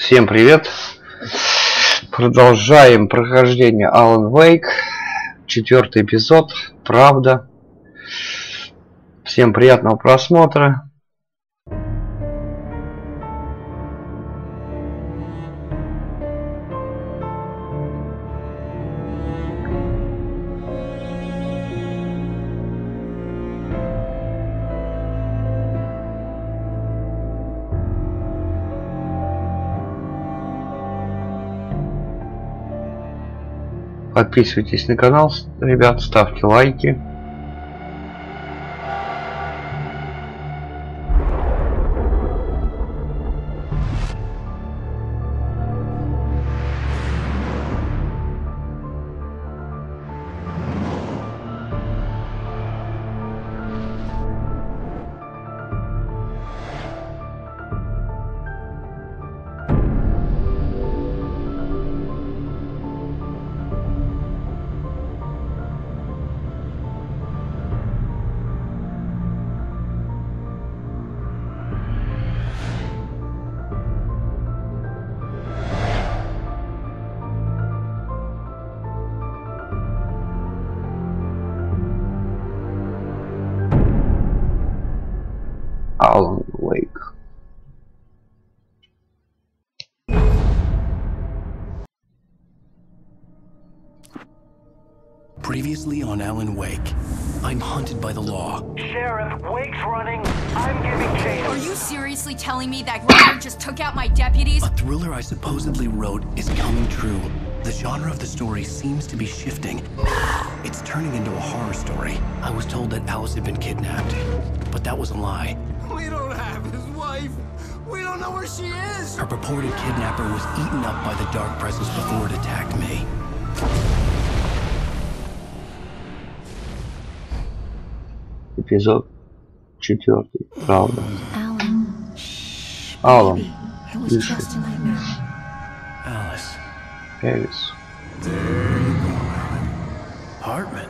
Всем привет! Продолжаем прохождение Alan Wake. 4-й эпизод. Правда. Всем приятного просмотра. Подписывайтесь на канал, ребят, ставьте лайки. Alan Wake. Previously on Alan Wake, I'm hunted by the law. Sheriff, Wake's running. I'm giving chase. Are you seriously telling me that Riker just took out my deputies? A thriller I supposedly wrote is coming true. The genre of the story seems to be shifting. It's turning into a horror story. I was told that Alice had been kidnapped, but that was a lie. We don't have his wife. We don't know where she is. Her purported kidnapper was eaten up by the dark presence before it attacked me. Эпизод 4. Правда. Alan. Alan. Тише. Alice. Элис. There you go, Alan. Hartman.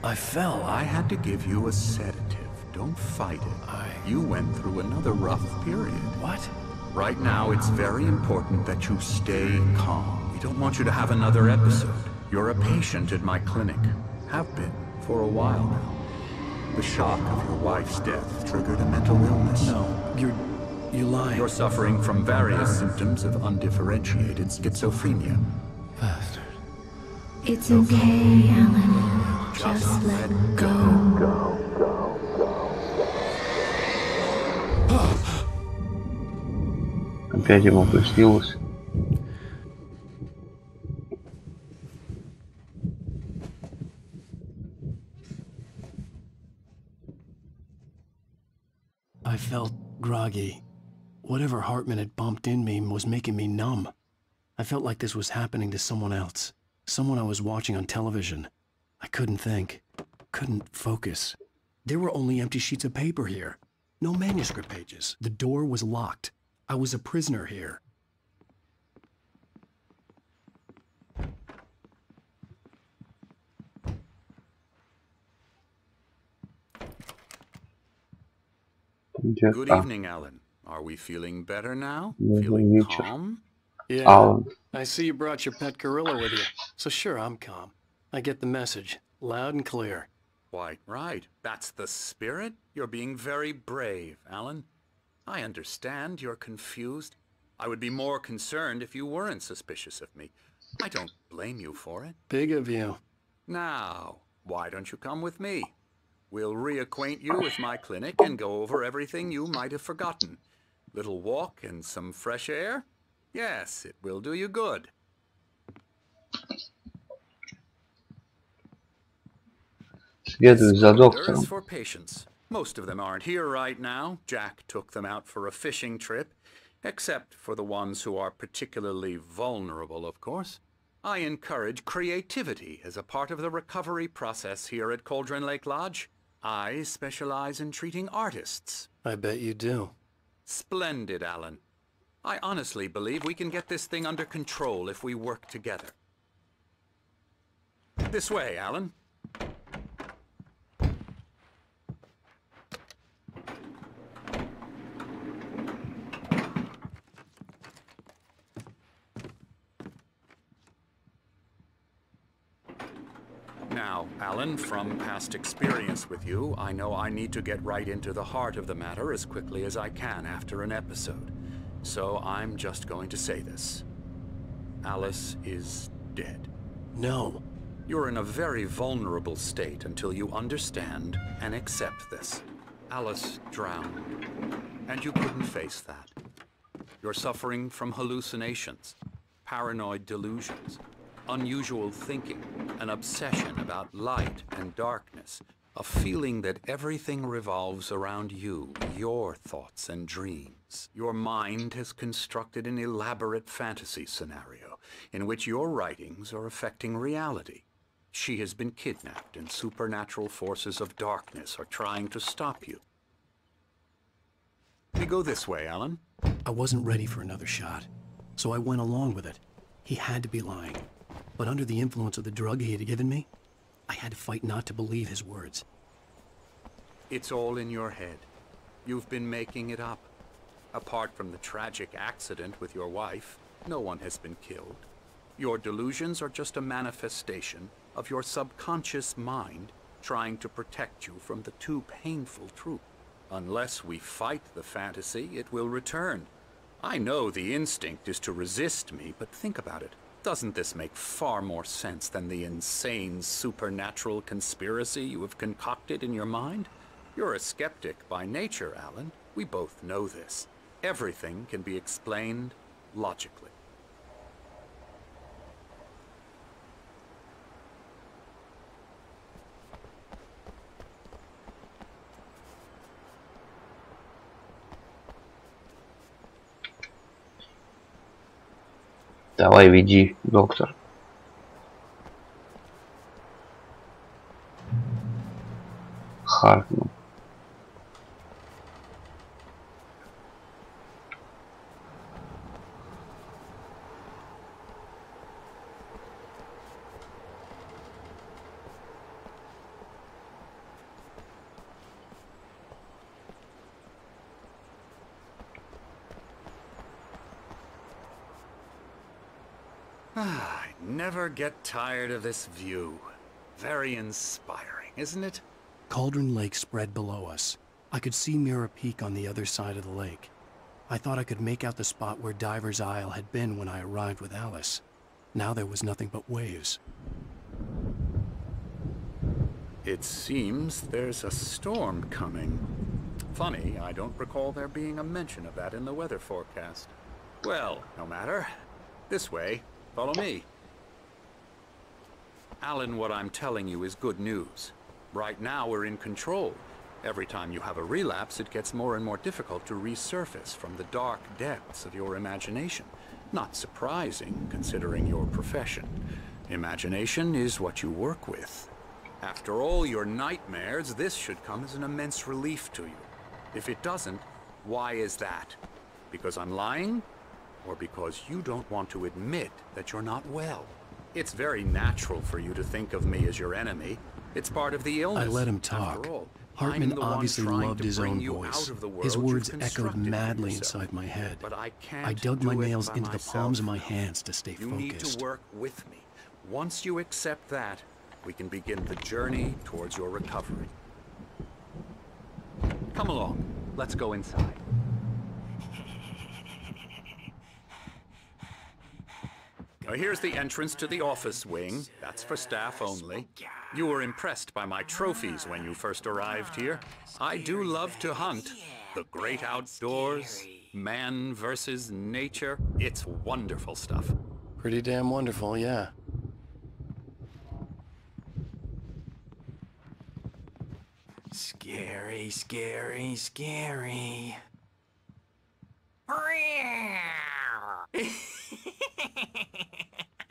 I fell. I had to give you a sedative. Don't fight it. You went through another rough period. What? Right now, it's very important that you stay calm. We don't want you to have another episode. You're a patient at my clinic. Have been for a while now. The shock of your wife's death triggered a mental illness. No, you're lying. You're suffering from various symptoms of undifferentiated schizophrenia. Bastard. It's okay, Alan. Just let go. Опять ему приснилось. I felt groggy. Whatever Hartman had bumped in me was making me numb. I felt like this was happening to someone else. Someone I was watching on television. I couldn't think. Couldn't focus. There were only empty sheets of paper here. No manuscript pages. The door was locked. I was a prisoner here. Good evening, Alan. Are we feeling better now? Добрый Feeling вечер. calm? Yeah, Alan. I see you brought your pet gorilla with you. So sure, I'm calm. I get the message. Loud and clear. Quite right. That's the spirit. You're being very brave, Alan. I understand you're confused. I would be more concerned if you weren't suspicious of me. I don't blame you for it. Big of you. Now, why don't you come with me? We'll reacquaint you with my clinic and go over everything you might have forgotten. Little walk and some fresh air? Yes, it will do you good. Следуй за Orders доктором. for patients. Most of them aren't here right now. Jack took them out for a fishing trip, except for the ones who are particularly vulnerable, of course. I encourage creativity as a part of the recovery process here at Cauldron Lake Lodge. I specialize in treating artists. I bet you do. Splendid, Alan. I honestly believe we can get this thing under control if we work together. This way, Alan. Now, Alan, from past experience with you, I know I need to get right into the heart of the matter as quickly as I can after an episode. So I'm just going to say this. Alice is dead. No. You're in a very vulnerable state until you understand and accept this. Alice drowned, and you couldn't face that. You're suffering from hallucinations, paranoid delusions, unusual thinking, an obsession about light and darkness, a feeling that everything revolves around you, your thoughts and dreams. Your mind has constructed an elaborate fantasy scenario in which your writings are affecting reality. She has been kidnapped and supernatural forces of darkness are trying to stop you. We go this way, Alan. I wasn't ready for another shot, so I went along with it. He had to be lying. But under the influence of the drug he had given me, I had to fight not to believe his words. It's all in your head. You've been making it up. Apart from the tragic accident with your wife, no one has been killed. Your delusions are just a manifestation of your subconscious mind trying to protect you from the too painful truth. Unless we fight the fantasy, it will return. I know the instinct is to resist me, but think about it. Doesn't this make far more sense than the insane supernatural conspiracy you have concocted in your mind? You're a skeptic by nature, Alan. We both know this. Everything can be explained logically. Давай, веди, доктор. Хартман. I never get tired of this view. Very inspiring, isn't it? Cauldron Lake spread below us. I could see Mirror Peak on the other side of the lake. I thought I could make out the spot where Diver's Isle had been when I arrived with Alice. Now there was nothing but waves. It seems there's a storm coming. Funny, I don't recall there being a mention of that in the weather forecast. Well, no matter. This way. Follow me. Alan, what I'm telling you is good news. Right now we're in control. Every time you have a relapse, it gets more and more difficult to resurface from the dark depths of your imagination. Not surprising, considering your profession. Imagination is what you work with. After all your nightmares, this should come as an immense relief to you. If it doesn't, why is that? Because I'm lying? Or because you don't want to admit that you're not well? It's very natural for you to think of me as your enemy. It's part of the illness. I let him talk. Hartman obviously loved his own voice. His words echoed madly inside my head. But I dug my nails into the palms of my hands to stay focused. You need to work with me. Once you accept that, we can begin the journey towards your recovery. Come along. Let's go inside. Now here's the entrance to the office wing. That's for staff only. You were impressed by my trophies when you first arrived here. I do love to hunt. The great outdoors, man versus nature. It's wonderful stuff. Pretty damn wonderful, yeah. Scary, scary, scary.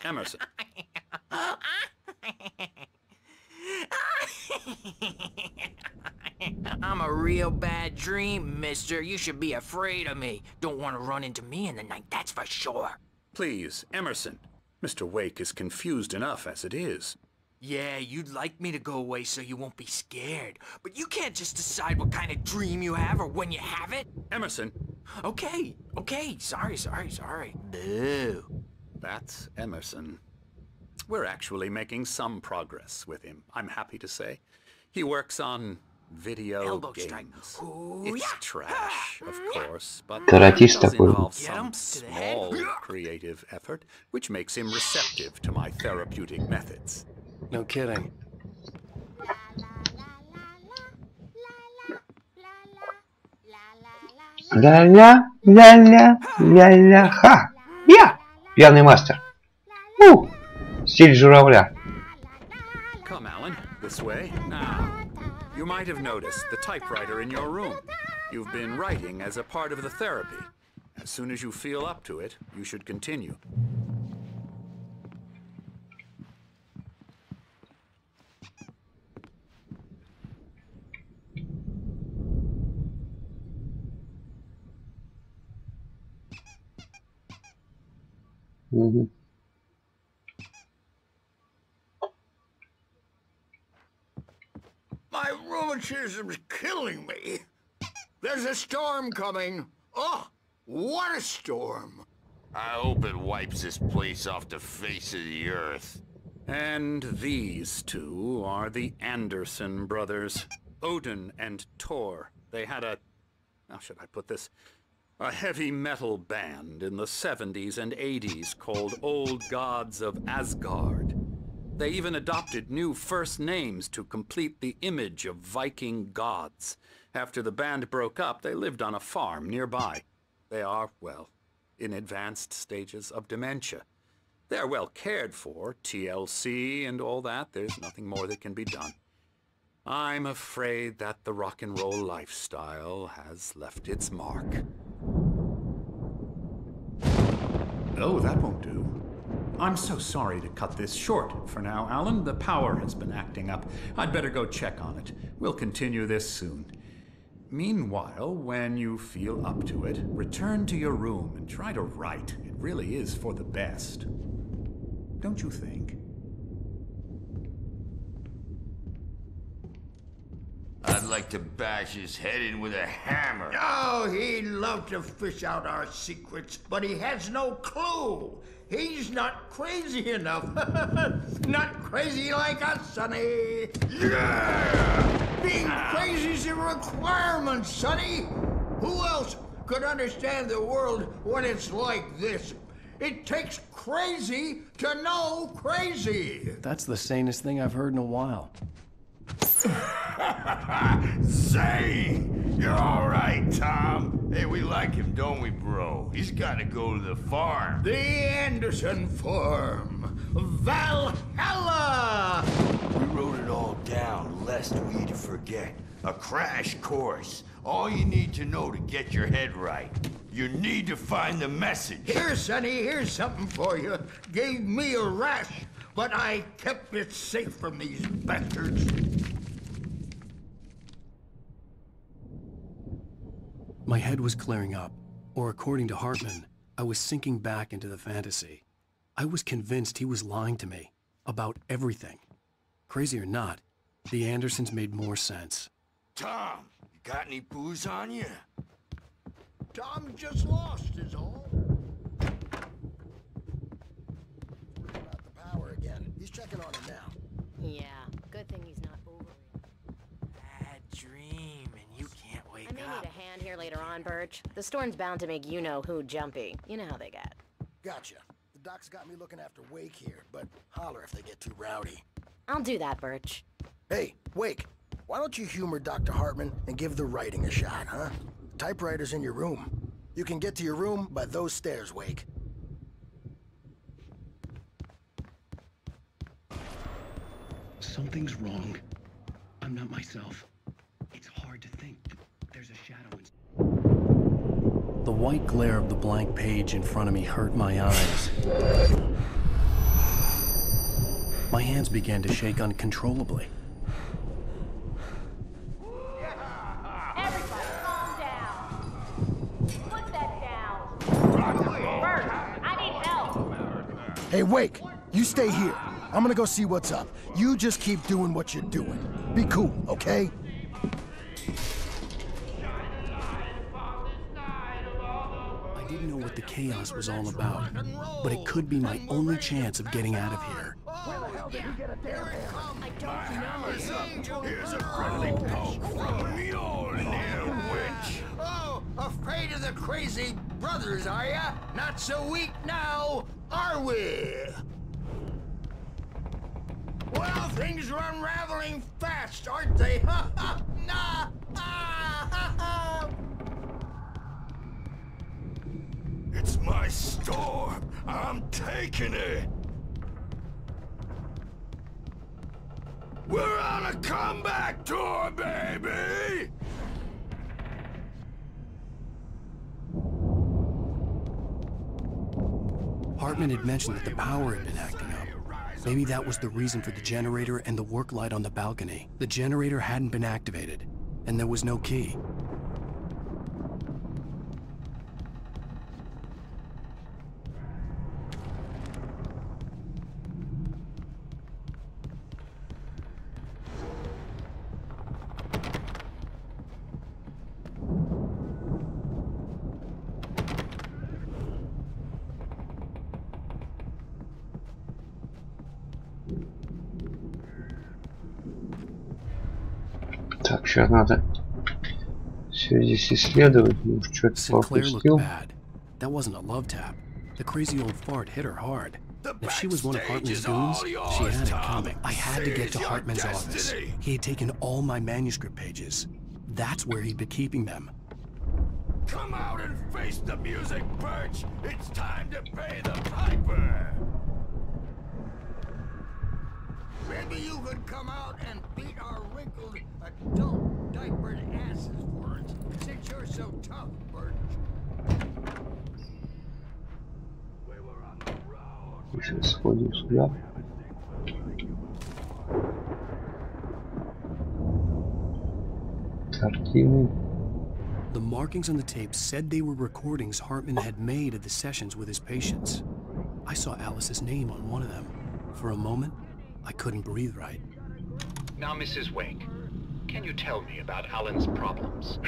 Emerson. I'm a real bad dream, mister. You should be afraid of me. Don't want to run into me in the night, that's for sure. Please, Emerson. Mr. Wake is confused enough as it is. Yeah, you'd like me to go away so you won't be scared. But you can't just decide what kind of dream you have or when you have it. Emerson. Okay. Sorry. Boo. That's Emerson. we're actually making some progress with him, I'm happy to say. He works on video Elbow strike. games. Ooh, It's yeah. trash, of course, but it Каратист does такой. involve Get him some to the head. small creative effort, which makes him receptive to my therapeutic methods. No kidding. Ля-ля, ля-ля, ля-ля, ха! Я! Пьяный мастер. Стиль журавля. Come, Alan, this way. Now, you might have noticed the typewriter in your room. You've been writing as a part of the therapy. As soon as you feel up to it, you should continue. Мгм. My rheumatism's killing me. There's a storm coming. Oh, what a storm. I hope it wipes this place off the face of the earth. And these two are the Anderson brothers, Odin and Thor. They had a, how should I put this? A heavy metal band in the 70s and 80s called Old Gods of Asgard. They even adopted new first names to complete the image of Viking gods. After the band broke up, they lived on a farm nearby. They are, well, in advanced stages of dementia. They're well cared for, TLC and all that. There's nothing more that can be done. I'm afraid that the rock and roll lifestyle has left its mark. Oh, that won't do. I'm so sorry to cut this short for now, Alan. The power has been acting up. I'd better go check on it. We'll continue this soon. Meanwhile, when you feel up to it, return to your room and try to write. It really is for the best. Don't you think? I'd like to bash his head in with a hammer. Oh, he'd love to fish out our secrets, but he has no clue. He's not crazy enough. Not crazy like us, Sonny. Yeah! Being crazy's a requirement, Sonny. Who else could understand the world when it's like this? It takes crazy to know crazy. That's the sanest thing I've heard in a while. Zane! You're all right, Tom. Hey, we like him, don't we, bro? He's got to go to the farm. The Anderson farm. Valhalla! We wrote it all down, lest we forget. A crash course. All you need to know to get your head right. You need to find the message. Here, Sonny, here's something for you. Gave me a rash, but I kept it safe from these bastards. My head was clearing up, or according to Hartman, I was sinking back into the fantasy. I was convinced he was lying to me about everything. Crazy or not, the Andersons made more sense. Tom, you got any booze on you? Tom just lost is all. About the power again. He's checking on it now. Yeah, good thing he's not over it. Bad dream, and you can't wake I may up. need a hand here later on, Birch. The storm's bound to make you-know-who jumpy. You know how they get. Gotcha. The doc's got me looking after Wake here, but holler if they get too rowdy. I'll do that, Birch. Hey, Wake, why don't you humor Dr. Hartman and give the writing a shot, huh? Typewriter's in your room. You can get to your room by those stairs, Wake. Something's wrong. I'm not myself. It's hard to think. There's a shadow in... The white glare of the blank page in front of me hurt my eyes. My hands began to shake uncontrollably. Everybody, calm down. Put that down. Bert, I need help. Hey, Wake, you stay here. I'm gonna go see what's up. You just keep doing what you're doing. Be cool, okay? I I didn't know what the chaos was all about, but it could be my only chance of getting out of here. Where the hell did he get a damn hammer? I don't know. Here's a friendly poke from Mjolnir, witch. Oh, afraid of the crazy brothers, are ya? Not so weak now, are we? Well, things are unraveling fast, aren't they? Ha ha! Nah! Ah, ha, ha. It's my storm. I'm taking it. We're on a comeback tour, baby! Hartman had mentioned that the power had been acting up. Maybe that was the reason for the generator and the work light on the balcony. The generator hadn't been activated, and there was no key. Так, сейчас надо все здесь исследовать. Ну, что-то пропустил. That wasn't a love tap. The crazy old fart hit her hard. If she was one of Hartman's goons, she had it coming. I had to get to Hartman's office. He had taken all my manuscript pages. That's where he'd been keeping them. Come out and face the music, Birch! It's time to pay the piper! Maybe you could come out and beat our wrinkled adult diapered asses for us, since you're so tough, Birch. Сейчас сходим сюда. Картины. The markings on the tape said they were recordings Hartman had made of the sessions with his patients. I saw Alice's name on one of them. For a moment, I couldn't breathe right. Now, Mrs. Wake, can you tell me about Alan's problems?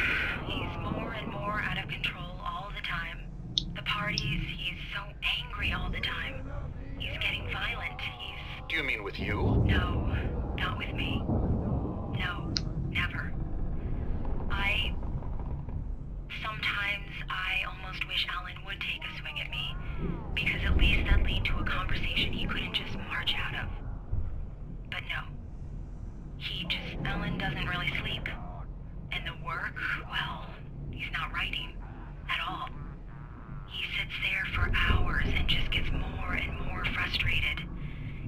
He's more and more out of control all the time. The parties, he's so angry all the time. He's getting violent. Do you mean with you? No, not with me. No, never. Sometimes I almost wish Alan would take a swing at me, because at least that'd lead to a conversation he couldn't just march out of. But no. Alan doesn't really sleep. And the work, well, he's not writing at all. He sits there for hours and just gets more and more frustrated.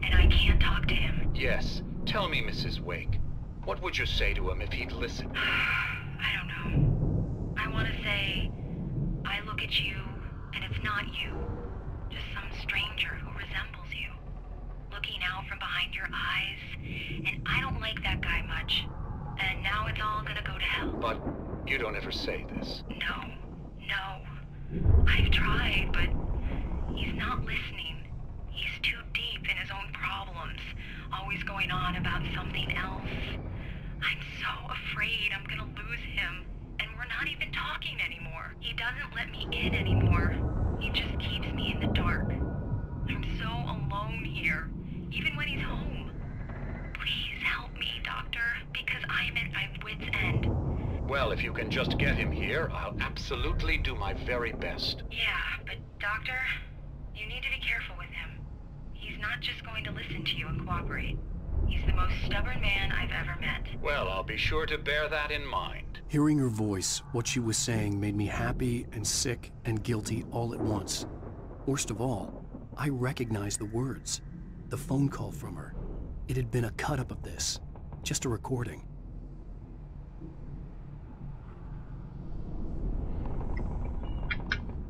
And I can't talk to him. Yes. Tell me, Mrs. Wake, what would you say to him if he'd listen? I don't know. I want to say, I look at you, and it's not you. Just some stranger who resembles you. Looking out from behind your eyes, and I don't like that guy much. And now it's all gonna go to hell. But you don't ever say this. No. I've tried, but he's not listening. He's too deep in his own problems, always going on about something else. I'm so afraid I'm gonna lose him, and we're not even talking anymore. He doesn't let me in anymore. He just keeps me in the dark. I'm so alone here, even when he's home. Please help me, Doctor, because I'm at my wit's end. Well, if you can just get him here, I'll absolutely do my very best. Yeah, but Doctor, you need to be careful with him. He's not just going to listen to you and cooperate. He's the most stubborn man I've ever met. Well, I'll be sure to bear that in mind. Hearing her voice, what she was saying made me happy and sick and guilty all at once. Worst of all, I recognized the words. The phone call from her. It had been a cut-up of this. Just a recording.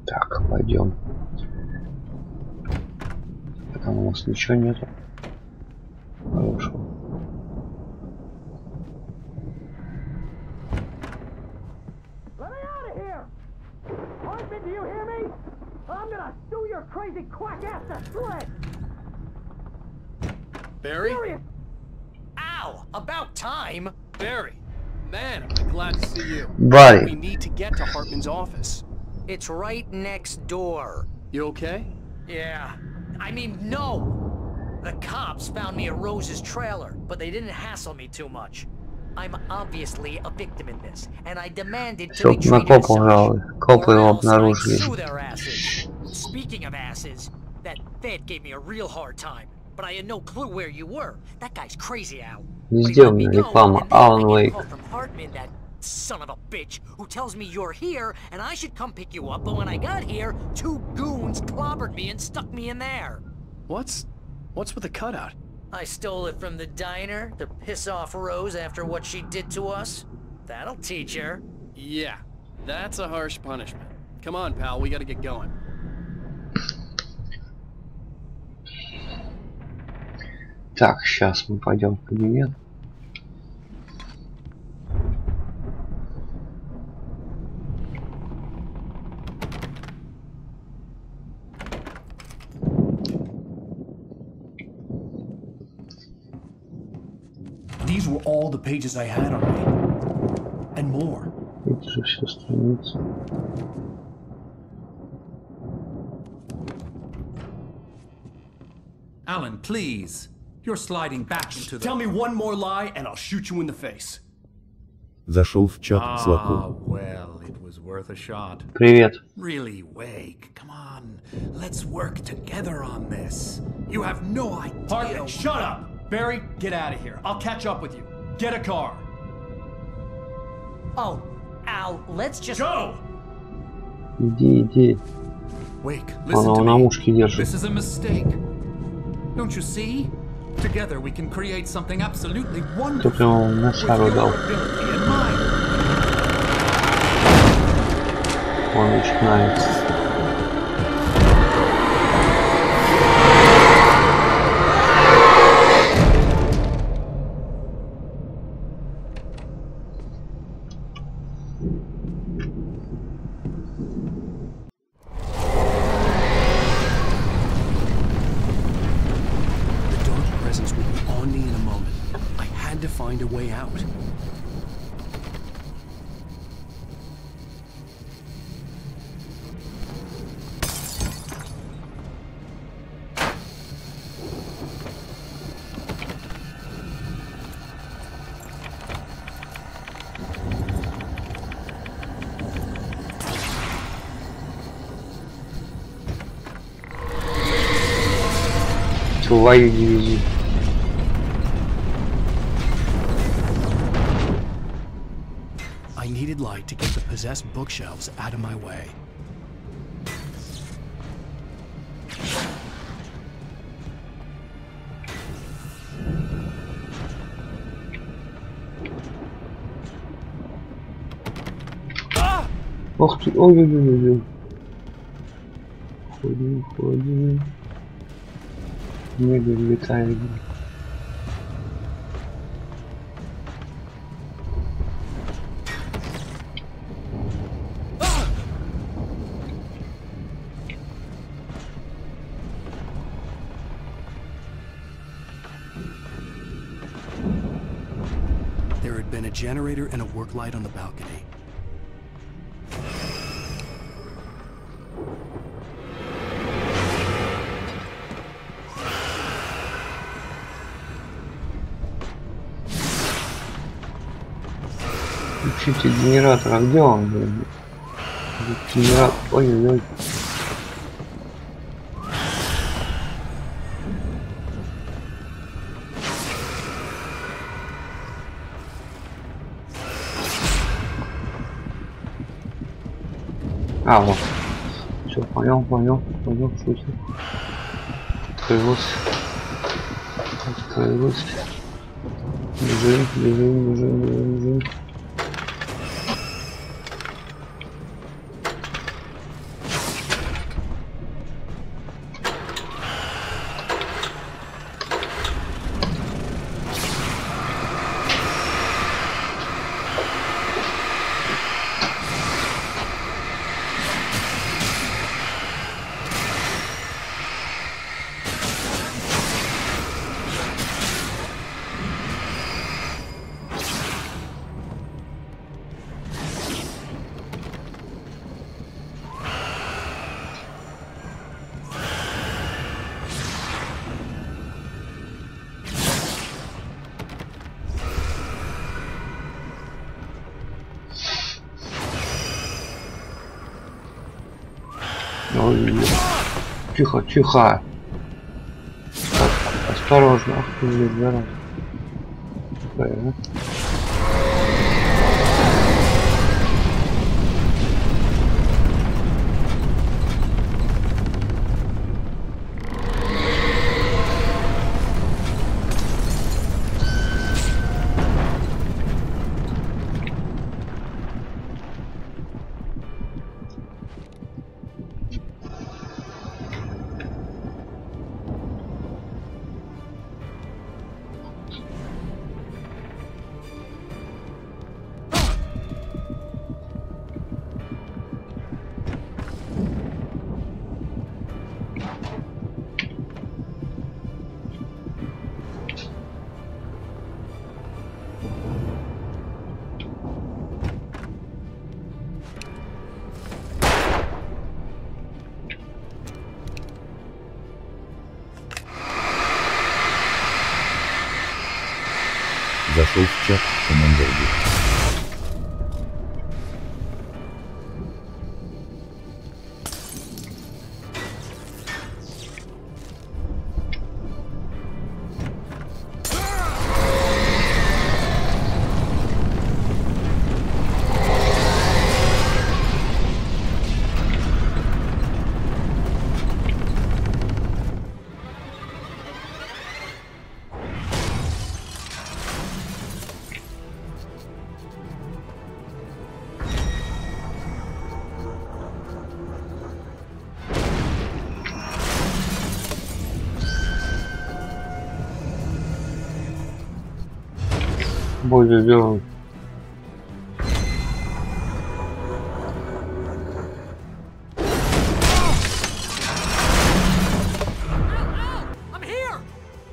Так, пойдем. Там у нас ничего нету. Хорошо. Let me out of here! Hartman, do you hear me? I'm gonna sue your crazy quack ass to shreds! Barry? Serious. Ow! About time! Barry, man, am I glad to see you. Barry. We need to get to Hartman's office. It's right next door. You okay? Yeah. I mean, no! The cops found me at Rose's trailer, but they didn't hassle me too much. I'm obviously a victim in this, and I demanded to be treated as such, or else I'd sue their asses. Speaking of asses, that Fed gave me a real hard time, but I had no clue where you were. That guy's crazy, Al. Сделана реклама Alan Wake. From Hartman, that son of a bitch, who tells me you're here and I should come pick you up, but when I got here, 2 goons clobbered me and stuck me in there. What's with the cutout? I stole it from the diner to piss off Rose after what she did to us. That'll teach her. Yeah, that's a harsh punishment. Come on, pal, we gotta get going. Так, сейчас мы пойдем в кабинет. These were all the pages I had on me. And more. Это же все страницы. Alan, please. You're sliding back into the... Tell me one more lie and I'll shoot you in the face. Зашел в чат Слаку. Well, it was worth a shot. Привет. Really, Wake. Come on. Let's work together on this. You have no idea. Hartman, shut up! Barry, get out of here. I'll catch up with you. Get a car. Oh, Al, let's just go. Иди. Wake, Она listen на to мушке me. держит. This is a mistake. Don't you see? Together we can create something absolutely wonderful. Ты прям на шару дал. Он начинается. Find a way out. Твою дивизию. I needed light to get the possessed bookshelves out of my way. Ох ты, ой-ой-ой-ой. Ходим. Мега летает. There had been a generator and a work light on the balcony. Включите генератор, а где он? Генератор, ой-ой-ой. А, вот. Все, понял, что это. Открылось. Бежим. Ой, тихо, тихо. Так, осторожно, ах ты, блин, зараза. Зашел в чат командор. Более делом.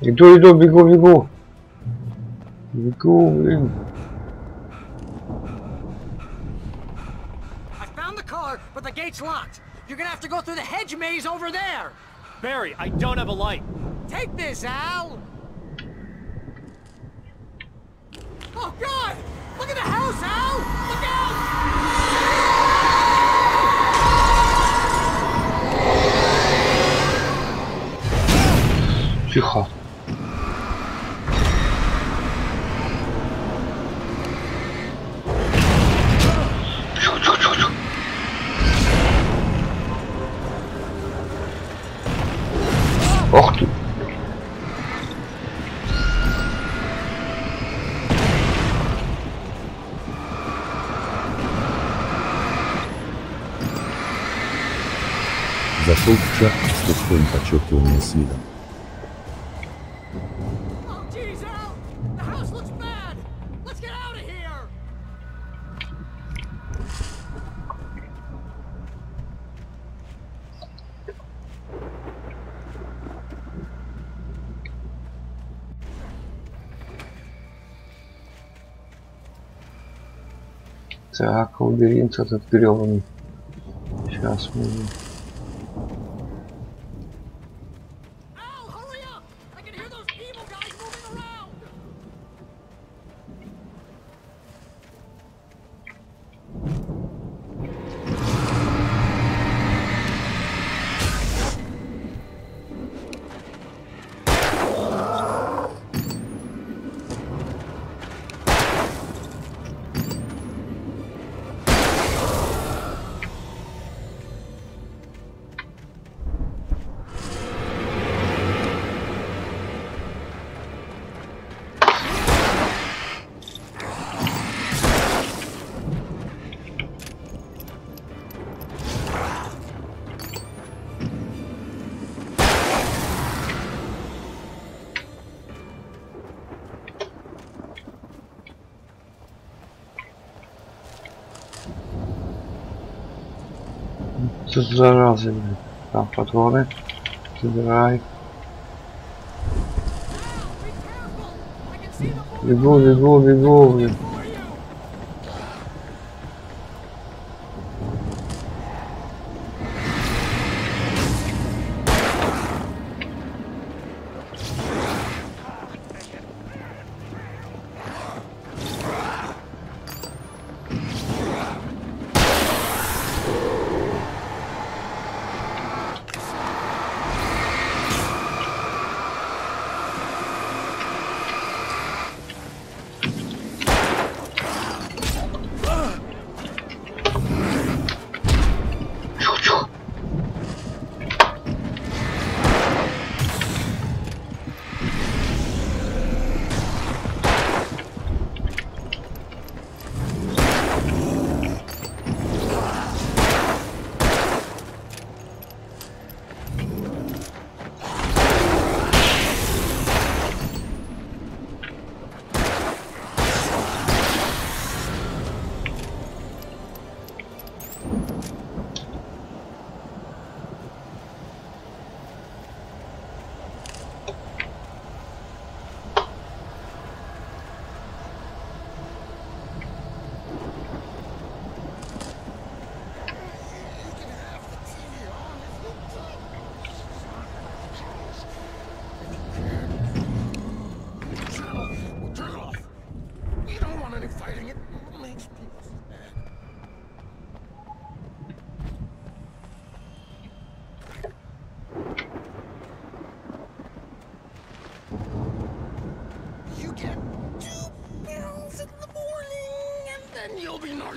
Иду, бегу. Бегу, блин. I found the car, but the gate's locked. You're gonna have to go through the hedge maze over there. Barry, I don't have a light. Take this, Al. Oh God! Look at the house, Al! Look out! Тихо. Ох ты. Зашел в чат с пустым подчеркиванием с видом. Так, лабиринт этот грёбаный. Сейчас мы... Тут зараза, блин. Так, патроны. Собирай. Бегу, блин.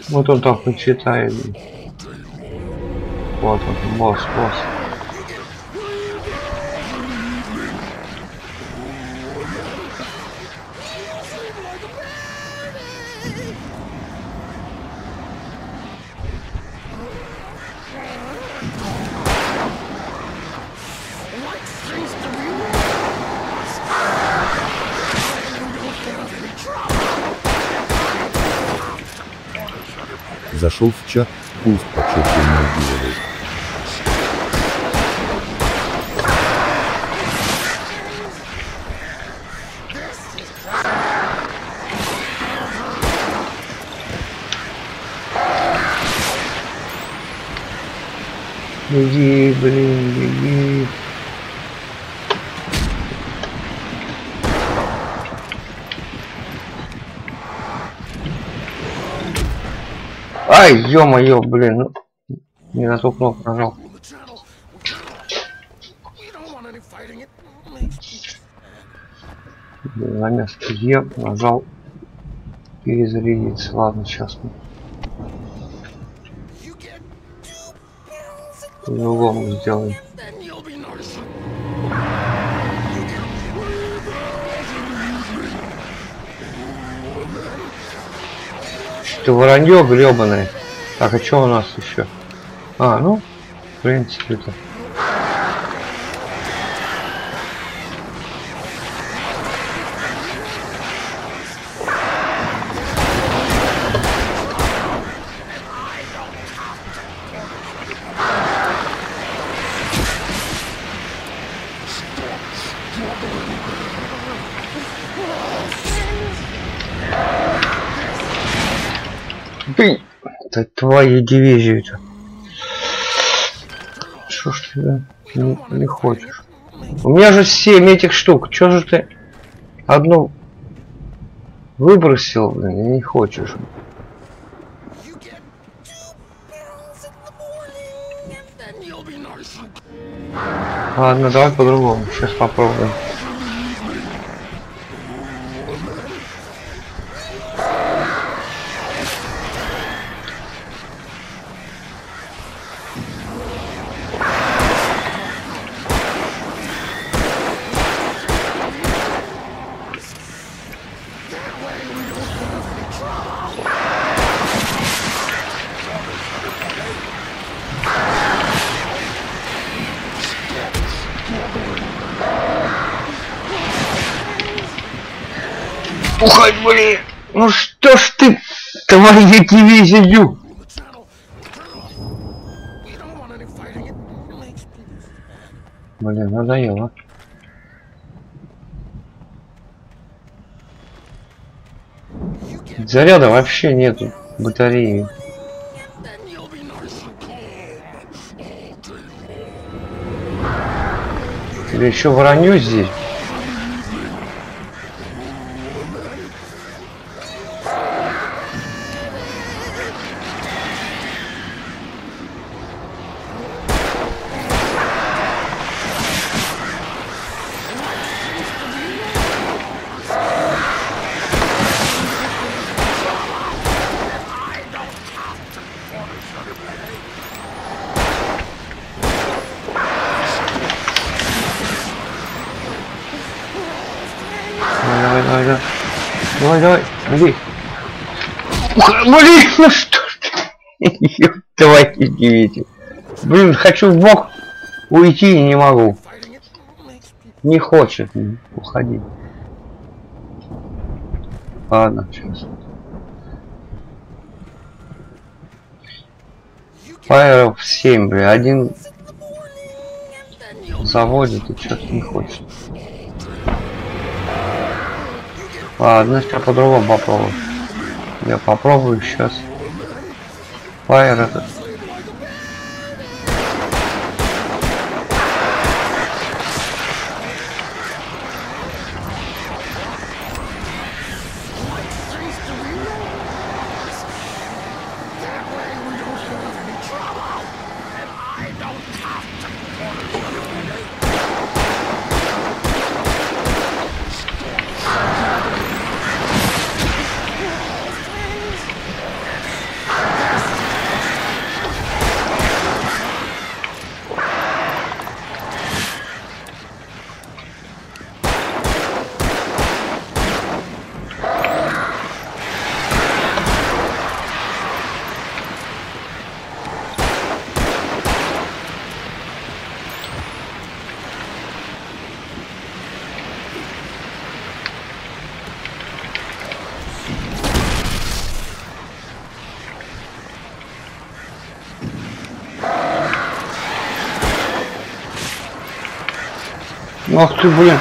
Вот он там почитает. Вот он, босс. Зашел в чат, пусть подчеркивание делает. Беги, блин, беги. Ай, ё-моё, блин, ну, не на ту кнопку нажал. На место Е нажал перезарядиться. Ладно, сейчас мы по-другому сделаем. Что воронье гребаное. Так, а что у нас еще? А, ну, в принципе, это. Это твою дивизию-то. Что ж ты не хочешь? У меня же 7 этих штук. Чё же ты одну выбросил, блин, и не хочешь? Ладно, давай по-другому. Сейчас попробуем. Уходь, блин! Ну что ж ты, твою дивизию? Блин, надоело. Заряда вообще нету батареи. Или еще вороню здесь. Давай, иди. Блин, ну что ты? Давай, идите. Блин, хочу в бок уйти и не могу. Не хочет уходить. Ладно, сейчас. Фаеров 7, бля, один заводит и что-то не хочет. Ладно, сейчас по-другому попробую. Я попробую сейчас. Фаер этот. Ах ты, блин.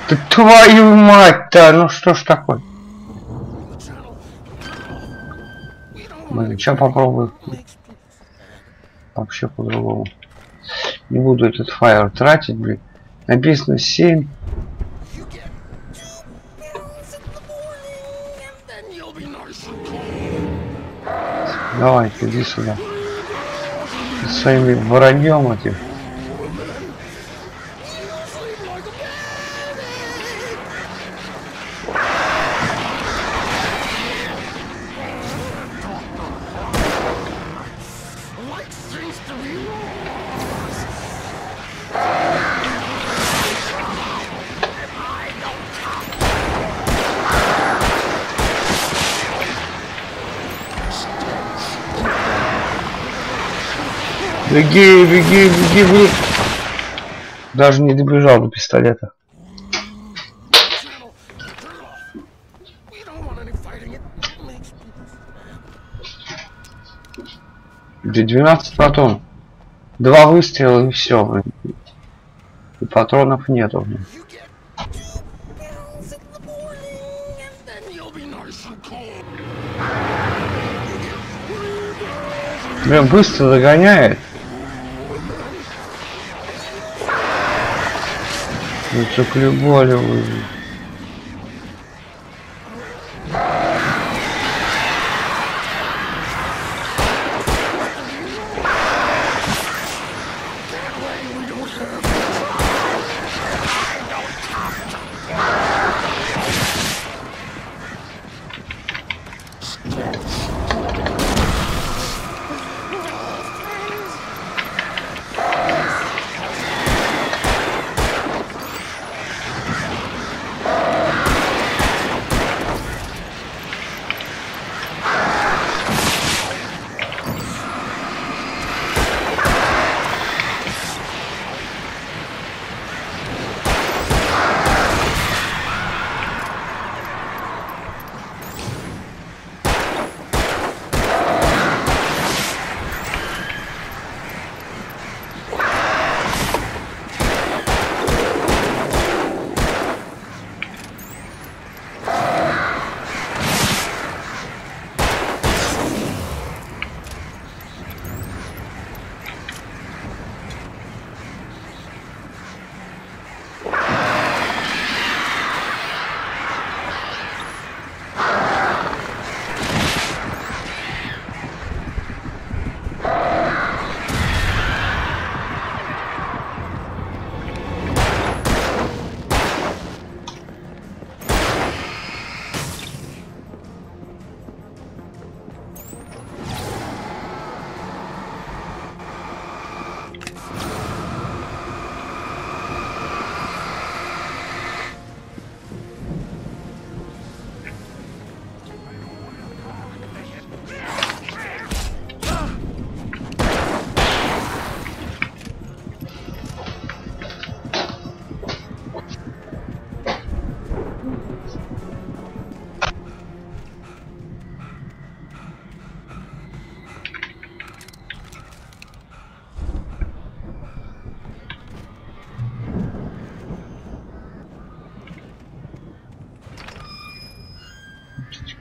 Да твою мать-то, ну что ж такое? Блин, сейчас попробую. Вообще по-другому. Не буду этот фаер тратить, блин. Написано 7. Давай, иди сюда. С своими вороньем этим. Беги, беги, беги, беги. Даже не добежал до пистолета. Где 12 патрон. 2 выстрела и все. И патронов нету. Блин, быстро догоняет. Это клюболевый.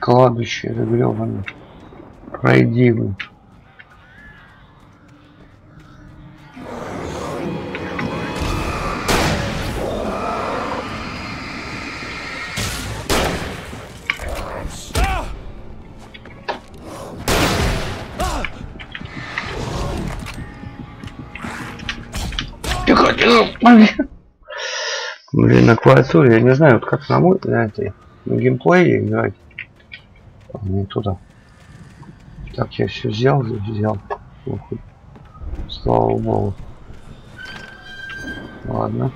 Кладбище, это грёбаное. Пройди вы. Тихо, тихо. Блин, на клавиатуре, я не знаю, вот как на мой, на геймплее играть. Не туда. Так, я все взял. Слава богу. Ладно.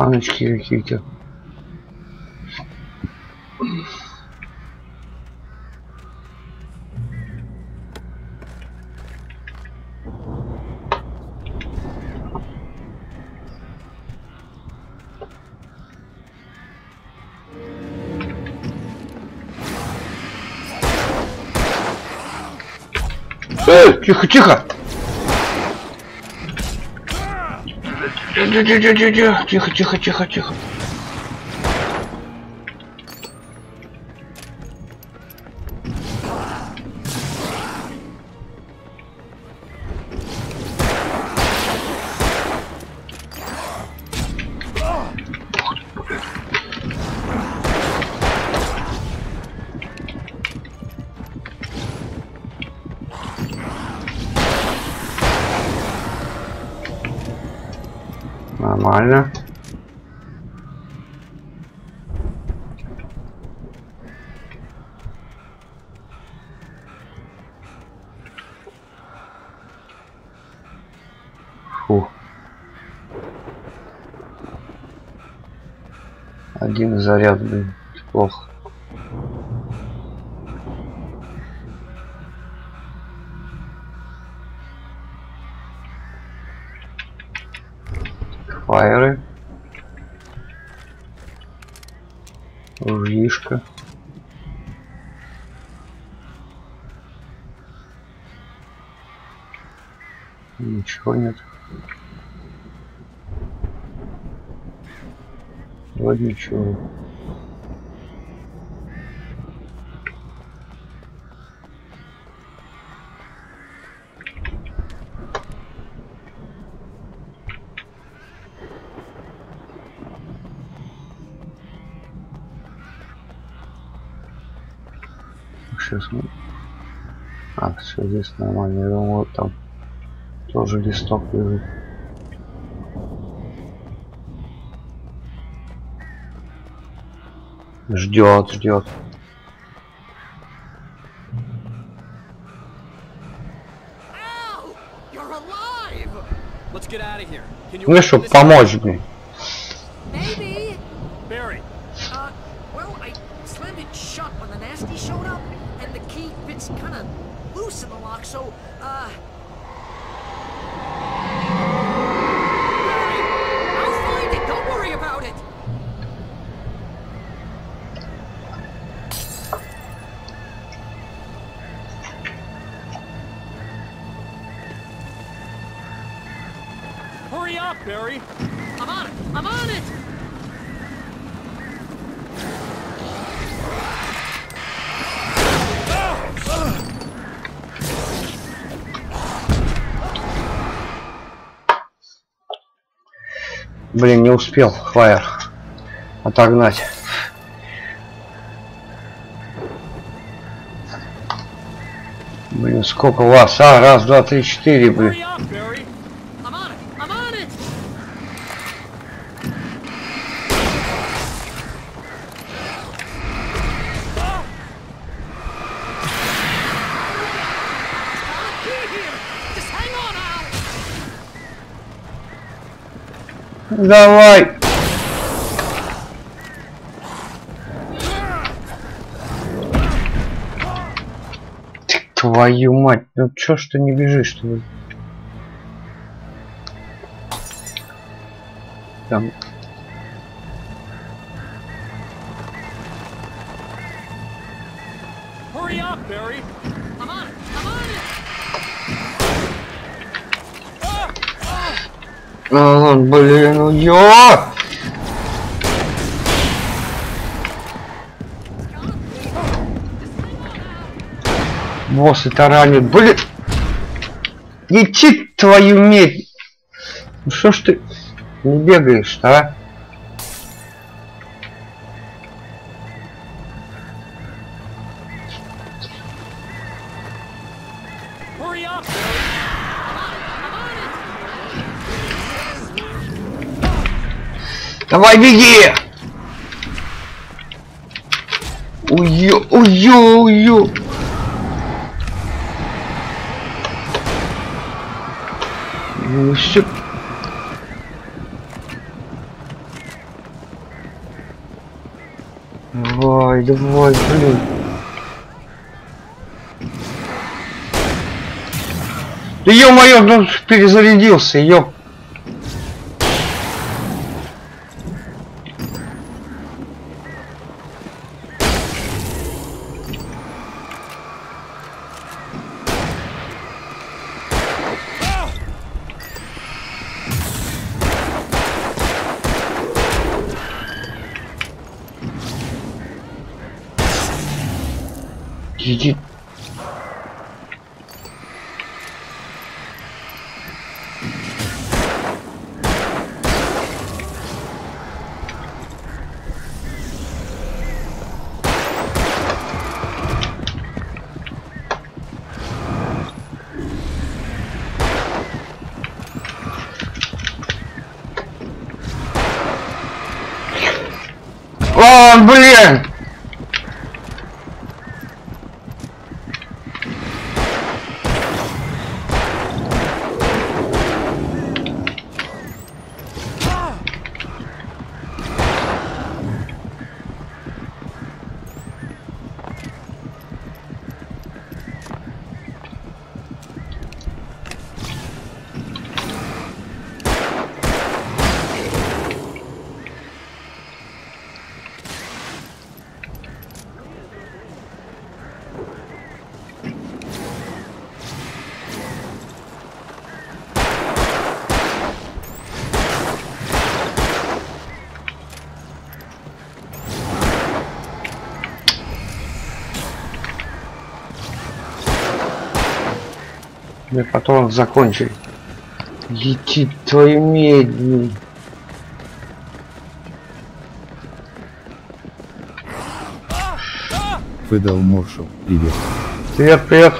Баночки какие-то. Тихо, тихо! Тихо, тихо, тихо, тихо. Нормально. Фу. Один заряд, блин, плохо. Фаеры. Ружьишко. Ничего нет. Вроде ничего. Сейчас мы... А, все здесь нормально. Я думаю, вот там тоже листок лежит. Ждет. Ну, чтобы помочь, блин. Hurry up, Barry! I'm on it! I'm on it! Блин, не успел фаер отогнать. Блин, сколько у вас? А, раз, два, три, четыре, блин. Давай! Твою мать, ну чё ж ты не бежишь, что ли? Там. А, блин, ну ё! Боссы таранит, блин! Иди твою медь! Ну что ж ты не бегаешь-то, а? Давай, беги! Уё! Ну все. Давай, давай, блин. Да ё-моё, ну перезарядился, ёп. Иди. О, блин! Мне патрон закончили. Летит твою медь. Выдал Моршал. Привет. Привет, привет.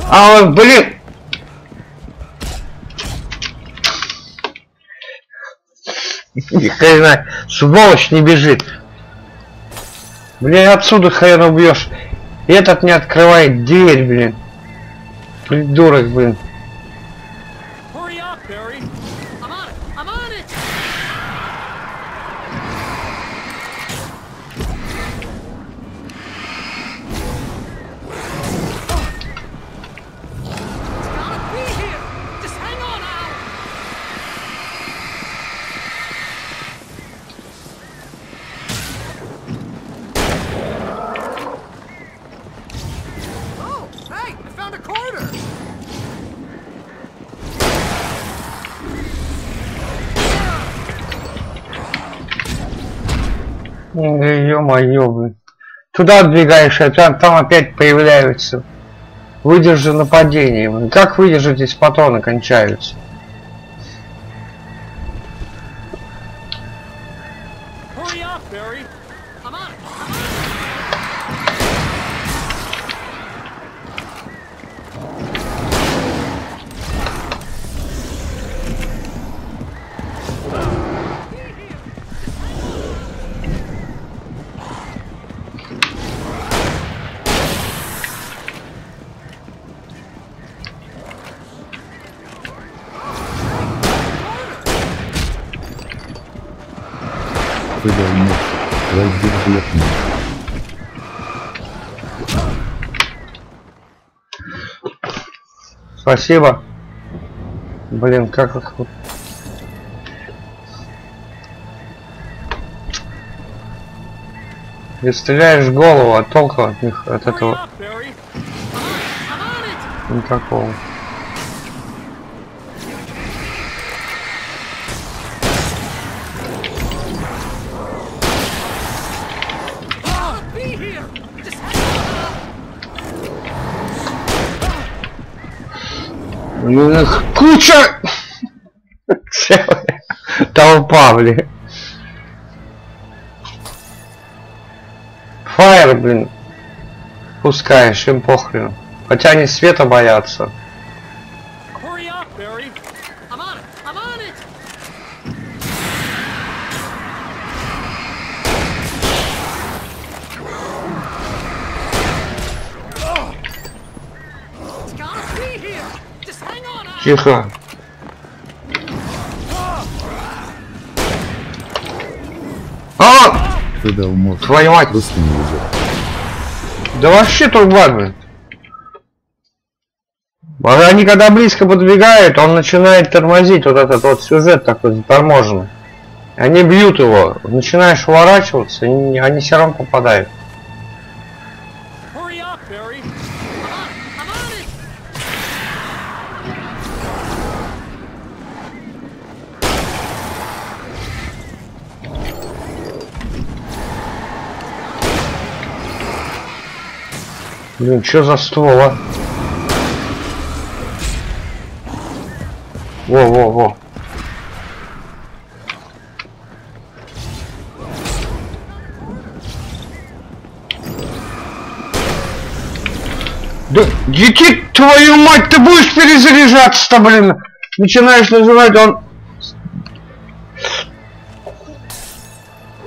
А, блин. Ни хрена, сволочь не бежит. Блин, отсюда хрен убьешь. Этот не открывает дверь, блин. Придурок, блин. Ё-моё, блин. Туда отбегаешь, а там опять появляются. Выдержи нападение. Блин. Как выдержать, если патроны кончаются? Выдал Моршал. Раздержи. Спасибо. Блин, как их... Ты стреляешь в голову, а толку от них, от этого никакого. Куча! Целая толпа, блин. Фаер, блин. Пускаешь, им похрен. Хотя они света боятся. Тихо. А! Ты дал мод. Твою мать. Просто не уйдет. Да вообще труба, блин. Они когда близко подбегают, он начинает тормозить. Вот этот вот сюжет такой заторможенный. Они бьют его. Начинаешь уворачиваться, и они все равно попадают. Блин, что за ствол, а? Во. Да, иди, твою мать, ты будешь перезаряжаться-то, блин. Начинаешь нажимать, он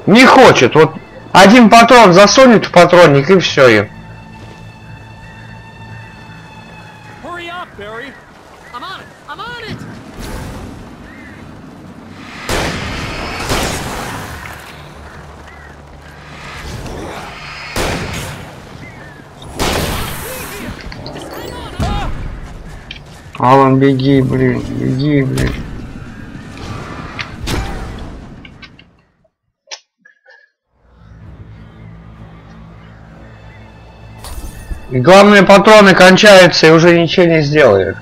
не хочет. Вот один патрон засунет в патронник и все. И Алан, беги, блин, беги, блин. И главное, патроны кончаются и уже ничего не сделаешь.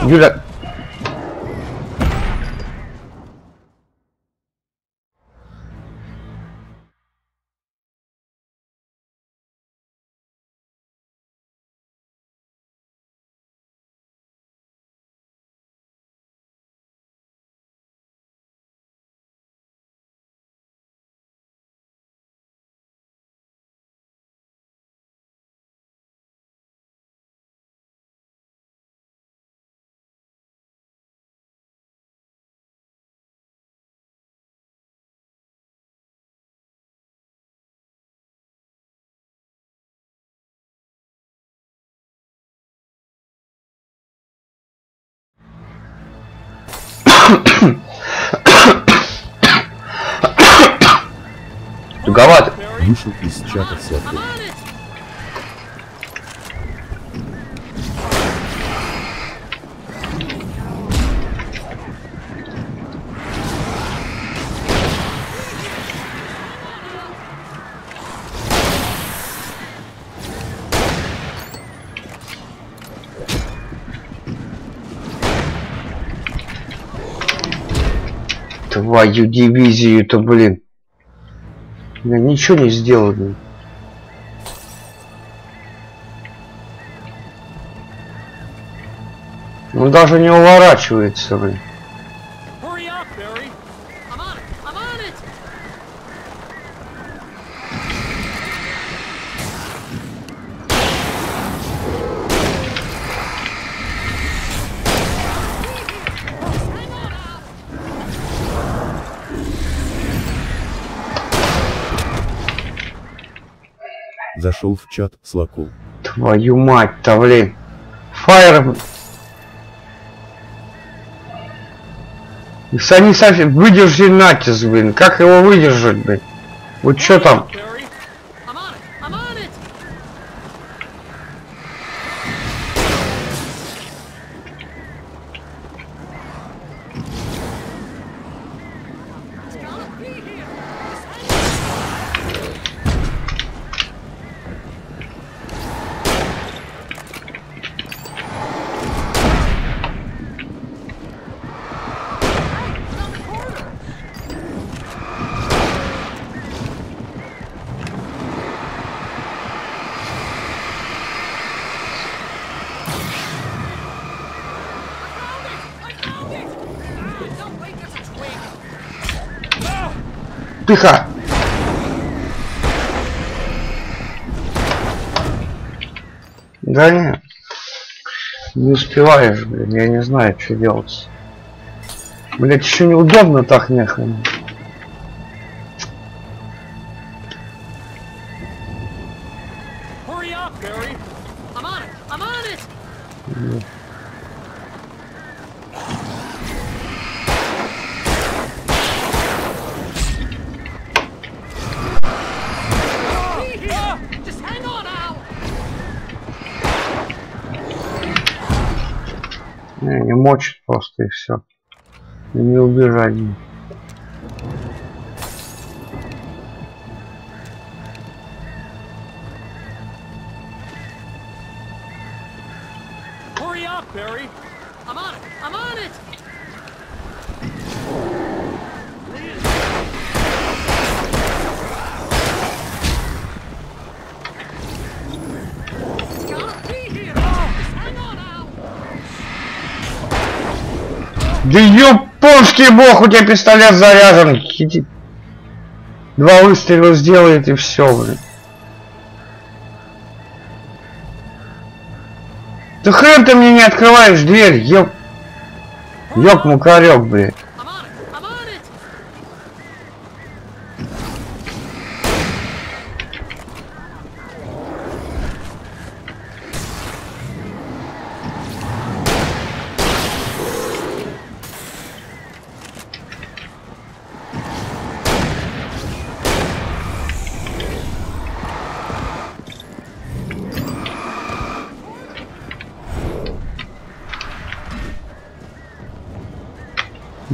Юля. Туговато. Вышел из чата сотки. Твою дивизию-то, блин. Я ничего не сделал, блин. Он даже не уворачивается, блин. Зашел в чат Слаку. Твою мать-то, блин. Фаер. Они совсем выдержали натиск, блин. Как его выдержать, блин? Вот что там? Тихо! Да нет. Не успеваешь, блин, я не знаю, что делать. Блять, еще неудобно так нехрен. Не мочит просто и все. Не убежать. Да ёпонский бог, у тебя пистолет заряжен. Иди. 2 выстрела сделает и все, блин. Да хрен ты мне не открываешь дверь, ёп мукарёк, блядь.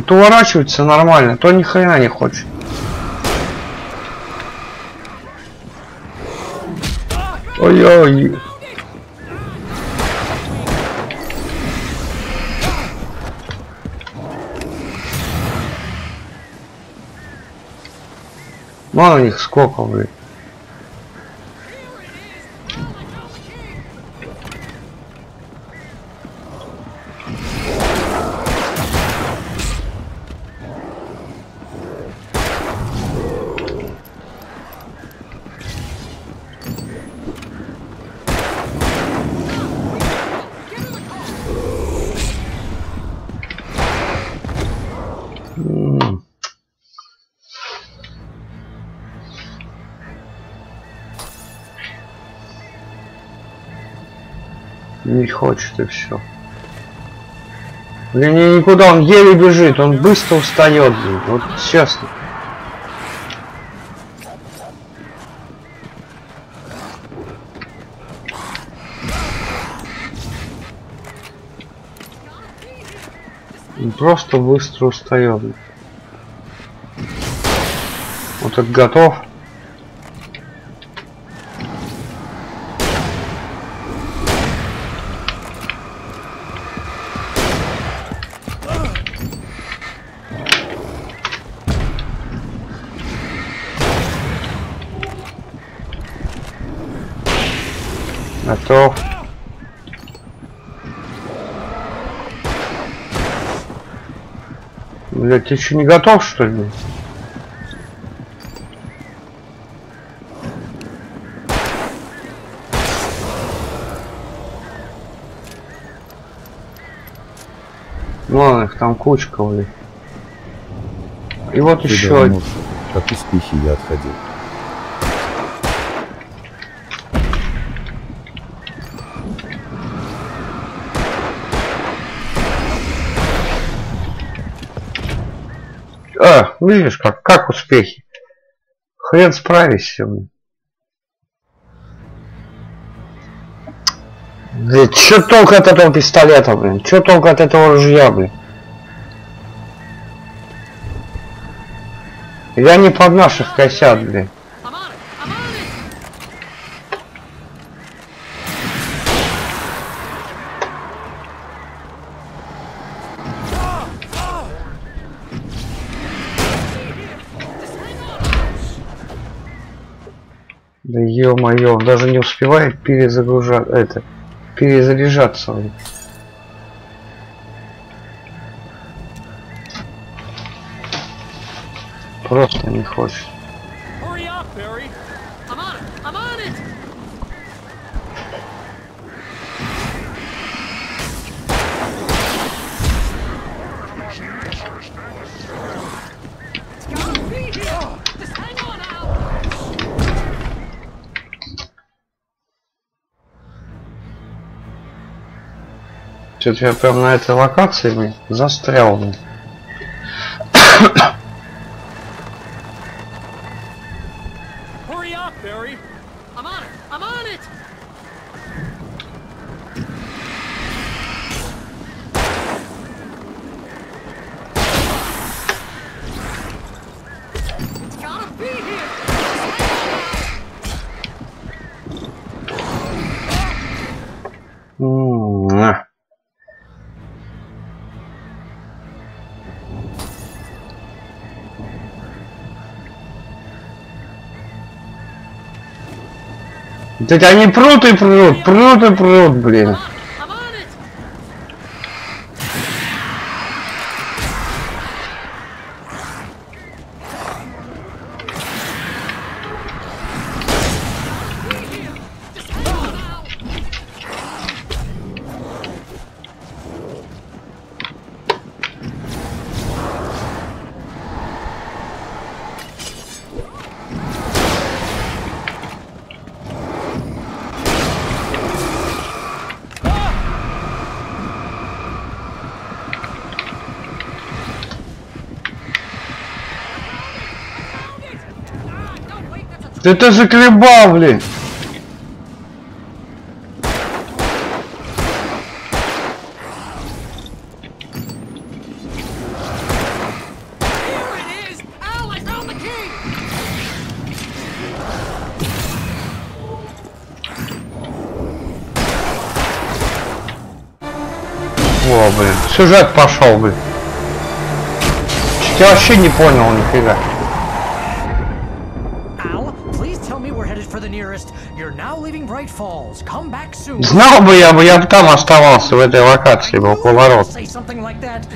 То уворачивается нормально, то ни хрена не хочет. Ой-ой. Мало у них сколько, блин. Не хочет и все. Блин, никуда, он еле бежит, он быстро устает, блин. Вот честно. Он просто быстро устает. Вот это готов. Готов. Блять, ты еще не готов, что ли? Ладно, их там кучка, блин. И вот еще один. От успехи я отходил. Видишь, как успехи. Хрен справишься. Блин, чё толку от этого пистолета, блин? Чё толку от этого ружья, блин? И они под наших косят, блин. Да ё-моё, он даже не успевает перезаряжаться. просто не хочет. Hurry up, Barry. I'm on it. I'm on it. It's gotta be here. Just hang on now. Что-то я прям на этой локации, блин, застрял, блин. Hurry up, Barry. I'm on it. I'm on it. It's gotta be here. Так они прут и прут, прут и прут, блин. Ты тоже клебал, блин. О, блин, сюжет пошел, блин. Я вообще не понял нифига. Знал бы, я бы там оставался в этой локации, был поворот.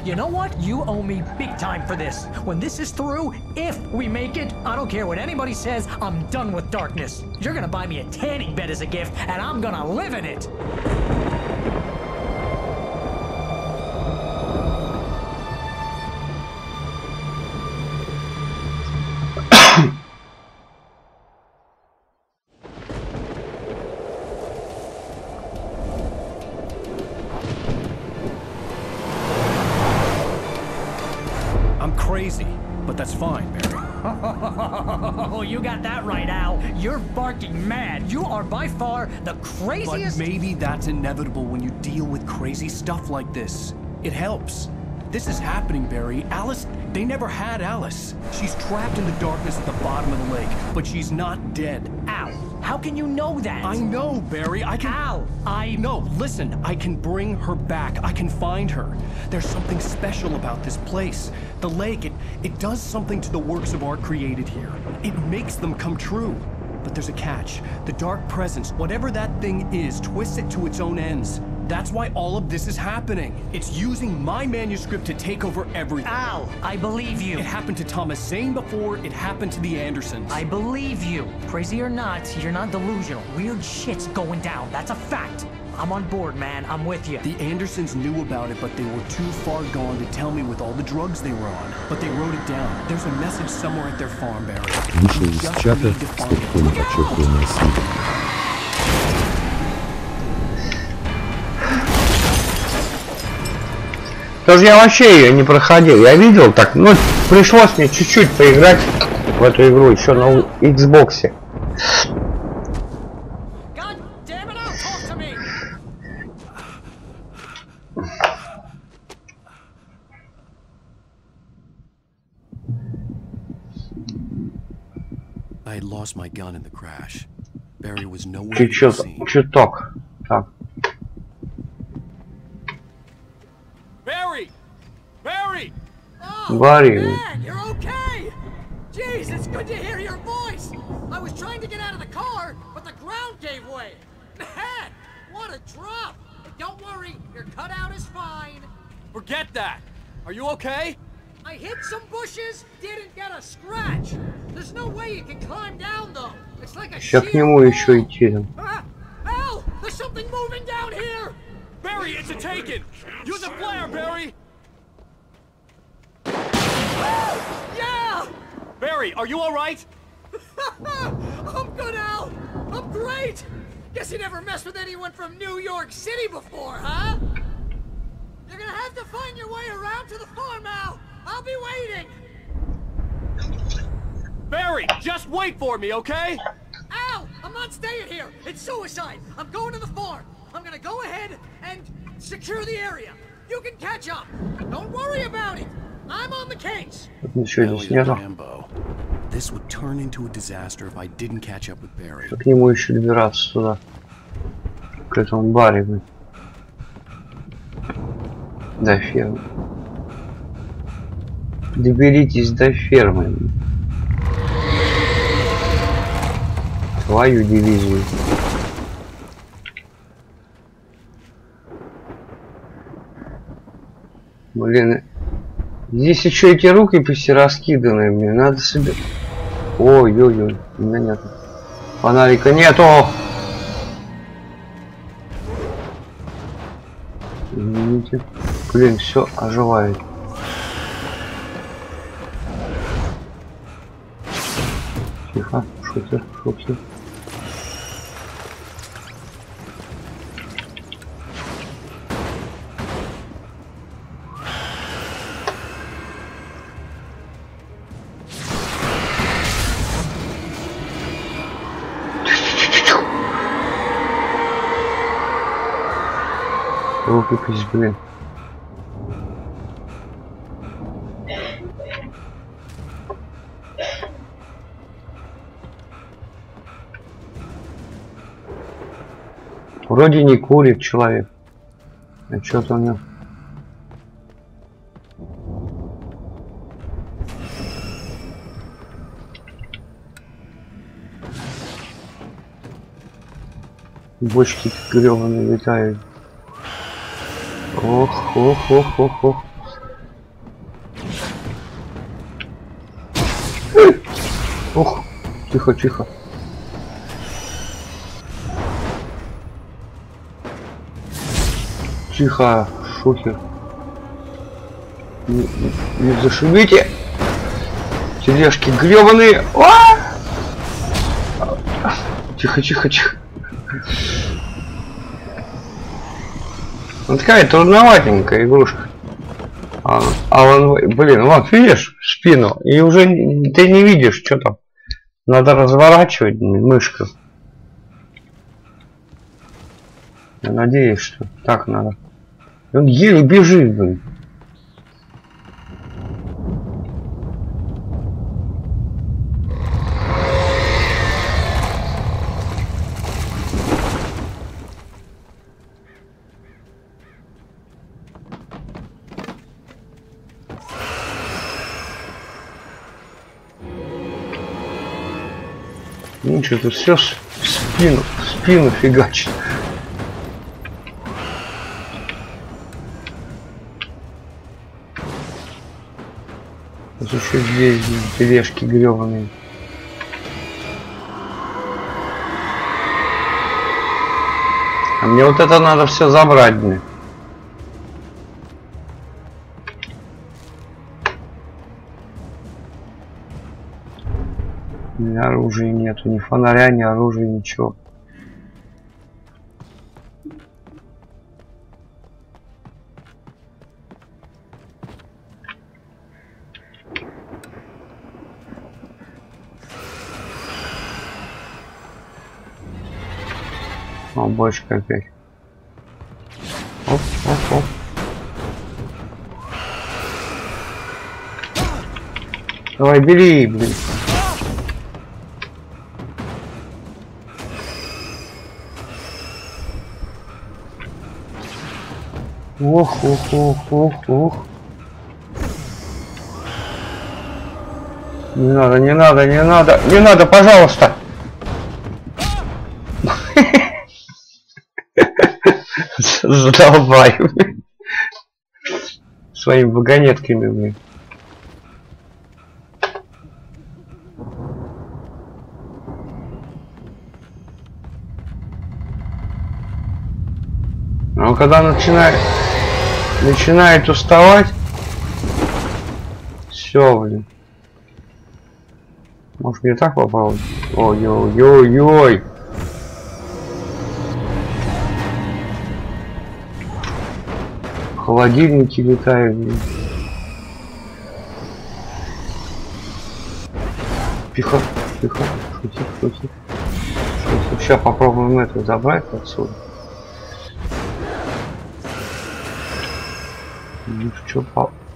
You know what? You owe me big time for this. When this is through, if we make it, I don't care what anybody says, I'm done with darkness. You're gonna buy me a tanning bed as a gift, and I'm gonna live in it. Crazy, but that's fine, Barry. Oh, you got that right, Al. You're barking mad. You are by far the craziest. But maybe that's inevitable when you deal with crazy stuff like this. It helps. This is happening, Barry. Alice, they never had Alice. She's trapped in the darkness at the bottom of the lake, but she's not dead. Al, how can you know that? I know, Barry. I can... Al, No, listen. I can bring her back. I can find her. There's something special about this place. The lake, it does something to the works of art created here. It makes them come true. But there's a catch. The dark presence, whatever that thing is, twists it to its own ends. That's why all of this is happening. It's using my manuscript to take over everything. Al, I believe you. It happened to Thomas Zane before, it happened to the Andersons. I believe you. Crazy or not, you're not delusional. Weird shit's going down. That's a fact. I'm on board, man. I'm with you. The Andersons knew about it, but they were too far gone to tell me with all the drugs they were on. But they wrote it down. There's a message somewhere at their farm, Barry. Вышел из чата, спокойно подчеркивая силу. Тоже я вообще ее не проходил. Я видел так, ну пришлось мне чуть-чуть поиграть в эту игру еще на Xbox. I had lost my gun in the crash. Barry was nowhere to be seen. Чуток. Так. Barry! Barry! Oh, Barry. Man, you're okay! Jeez, it's good to hear your voice! I was trying to get out of the car, but the ground gave way! Man, what a drop! Don't worry, your cutout is fine. Forget that! Are you okay? I hit some bushes, didn't get a scratch. There's no way you can climb down though. It's like a Сейчас к нему еще идти. Al, there's something moving down here. Barry, it's a taken. Use a flare, Barry. Yeah. Barry, are you all right? I'm good, Al. I'm great. Guess you never messed with anyone from New York City before, huh? You're gonna have to find your way around to the farm, Al. I'll be waiting. Barry, just wait for me, okay? Al, I'm not staying here. It's suicide. I'm going to the farm. I'm gonna go ahead and secure the area. You can catch up. Don't worry about it. I'm on the case. This would turn into a disaster if I didn't catch up with Barry. К нему еще добираться сюда. К этому баре. До фермы. Доберитесь до фермы. Твою дивизию. Блин. Здесь еще эти рукописи раскиданы. Мне надо себе... Ой-ой-ой. У меня нет. Фонарика нету. Извините. Блин, все оживает. Тихо. Шутер, шутер. Рукопись, блин. Вроде не курит человек. А что-то у него. Бочки грёбаные летают. Ох, ох, ох, ох, ох. Ох, тихо, тихо. Тихо, шухер. Не зашибите. Тележки гребаные. Тихо, тихо, тихо. Ну, такая трудноватенькая игрушка. Блин, вот видишь спину, и уже ты не видишь, что там. Надо разворачивать мышку. Я надеюсь, что так надо. Он еле бежит, блин. Ну что-то все в спину фигачит. Вот еще здесь тележки гребаные. А мне вот это надо все забрать, блин. Ни оружия нету, ни фонаря, ни оружия, ничего. О, бочка опять. Оп, оп, оп. Давай, бери, блин. Ох, ох, ох, ох, ох. Не надо, не надо, не надо, не надо, пожалуйста. Задолбаю. Своими вагонетками, блин. Но когда начинает уставать, все, блин. Может мне так попробовать? Ой-ой-ой-ой. Холодильники летают, блин. Тихо, тихо, шутик, шутик. Сейчас попробуем это забрать отсюда. Ну что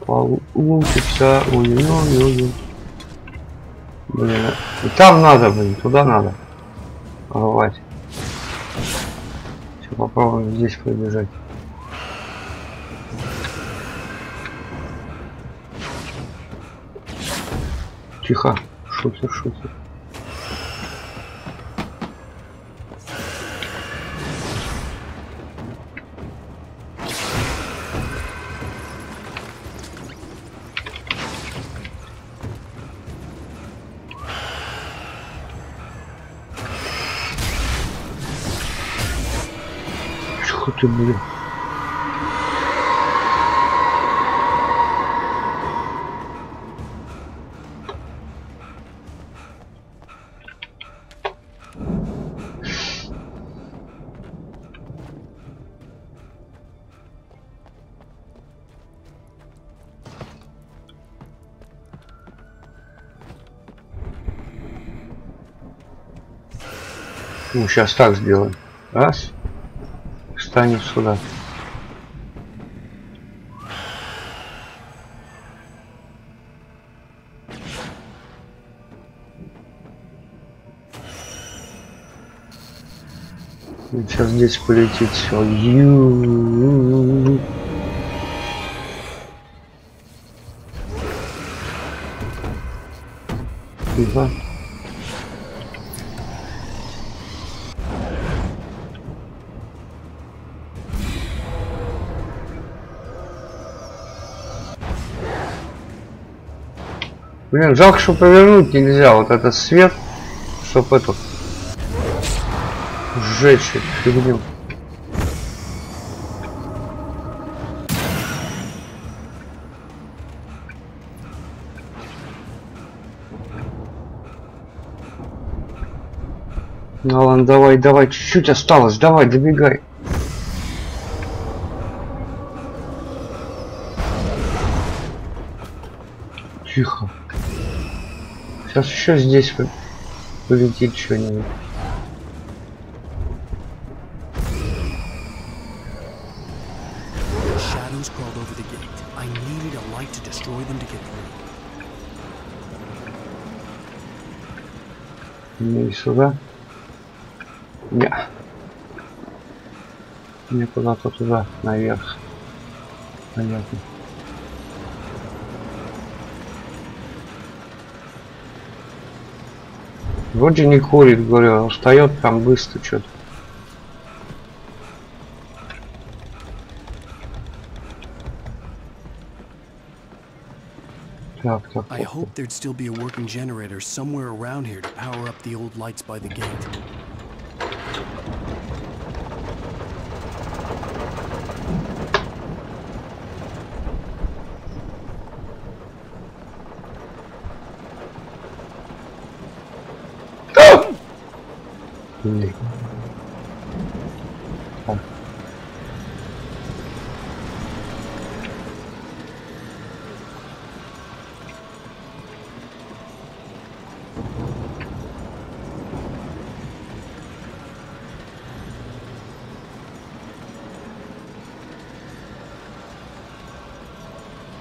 получится? Ой-ой-ой. Блин, и там надо, блин, туда надо. Рвать. Сейчас попробуем здесь пробежать. Тихо, шутер, шутер. Что ты, блин? Ну, сейчас так сделаем. Раз. Встанем сюда. И сейчас здесь полетит все. Тихо. Блин, жалко, что повернуть нельзя. Вот этот свет, чтоб эту сжечь эту фигню. Ну ладно, давай, давай, чуть-чуть осталось, давай, добегай. Тихо. Сейчас еще здесь полетит что-нибудь. Ну и сюда. Не. Мне куда-то туда, наверх. Понятно. Вроде не курит, говорю, устает там быстро что-то. Так. I hope there'd still be a working generator somewhere around here to power up the old lights by the gate.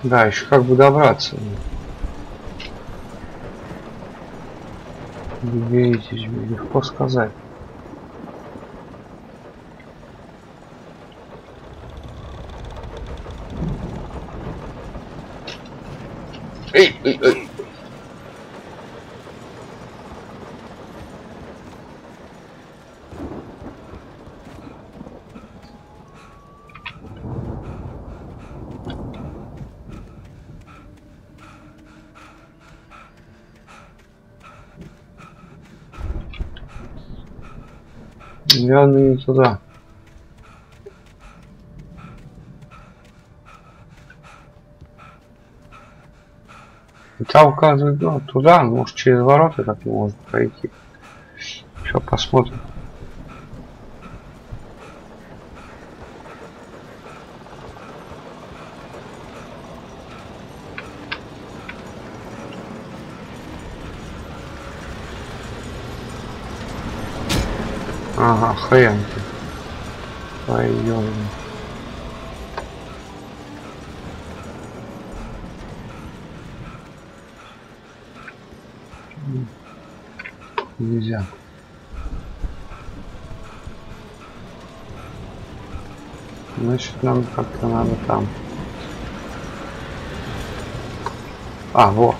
Да, еще как бы добраться. Видите, легко сказать. Эй. Явно не туда. Там указывает, ну, туда, может через ворота как можно пройти. Сейчас посмотрим. Ага, хрен ты. Пойдем. Нельзя. Значит, нам как-то надо там. А, во.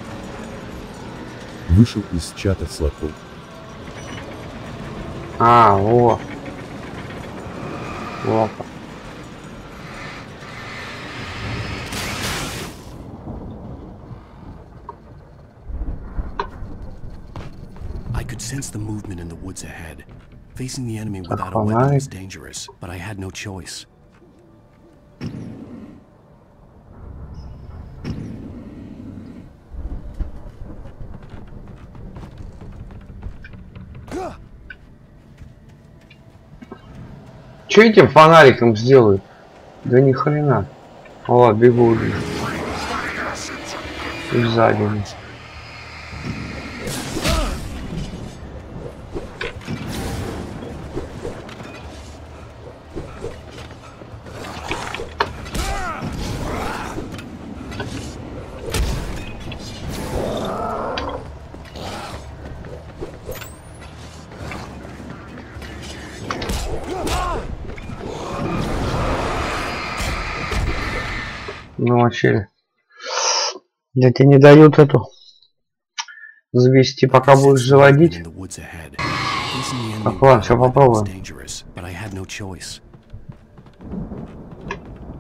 Вышел из чата слотов. А, во. Вот. I could sense the movement in the woods ahead. Facing the enemy without a weapon was dangerous, but I had no choice. Что этим фонариком сделают? Да ни хрена. О, бегу уже. И сзади. Ну вообще, да тебе не дают эту завести, пока будешь заводить. Так, ладно, все попробуем.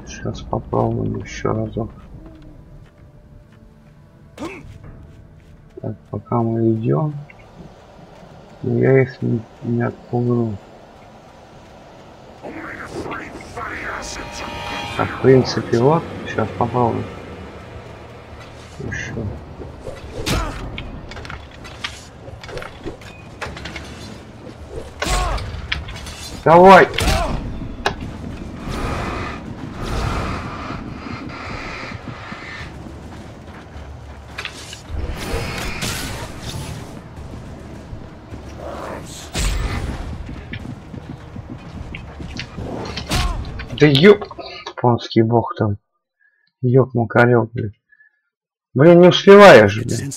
Сейчас попробуем еще разок. Так, пока мы идем, я их не отпугну. Так, в принципе, вот. Сейчас попробуем. Еще. Давай! Да ёп! Японский бог там. Ёп, макарёк, блин. Блин, не успеваешь, блин.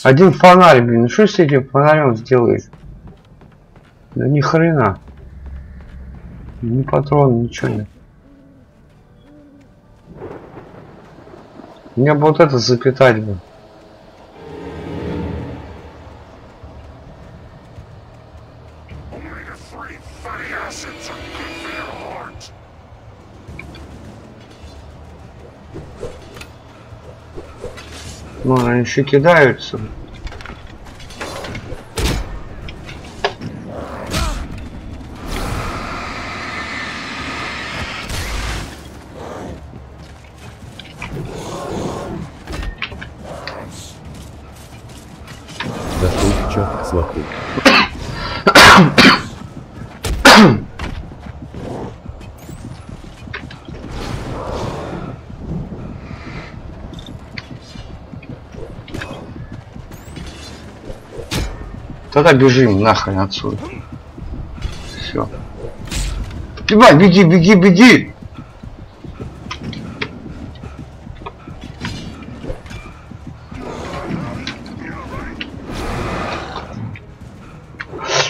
Один фонарь, блин. Ну что с этим фонарем сделаешь? Да ни хрена. Ни патрон, ничего нет. Мне бы вот это запитать бы. Ну, они еще кидаются. Зашел в чат слотов. Тогда бежим нахрен отсюда. Все. Давай, беги, беги, беги!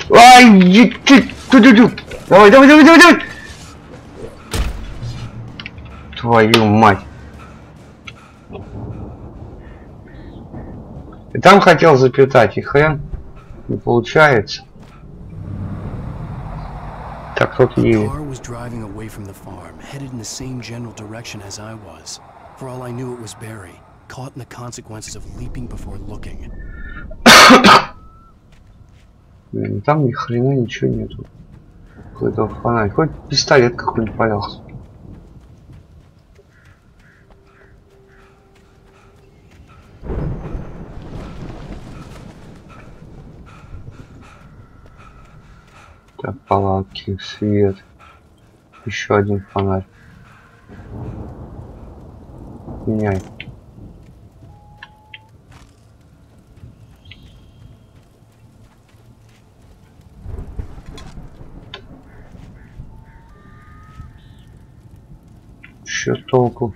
Ай, давай, давай, давай, давай, давай! Твою мать! И там хотел запитать, и хрен. Не получается. Так, тут едет. Блин, там ни хрена ничего нету. Какой-то фонарь. Хоть пистолет какой-нибудь, пожалуйста. Так, палатки, свет. Еще один фонарь. Меняй. Что толку?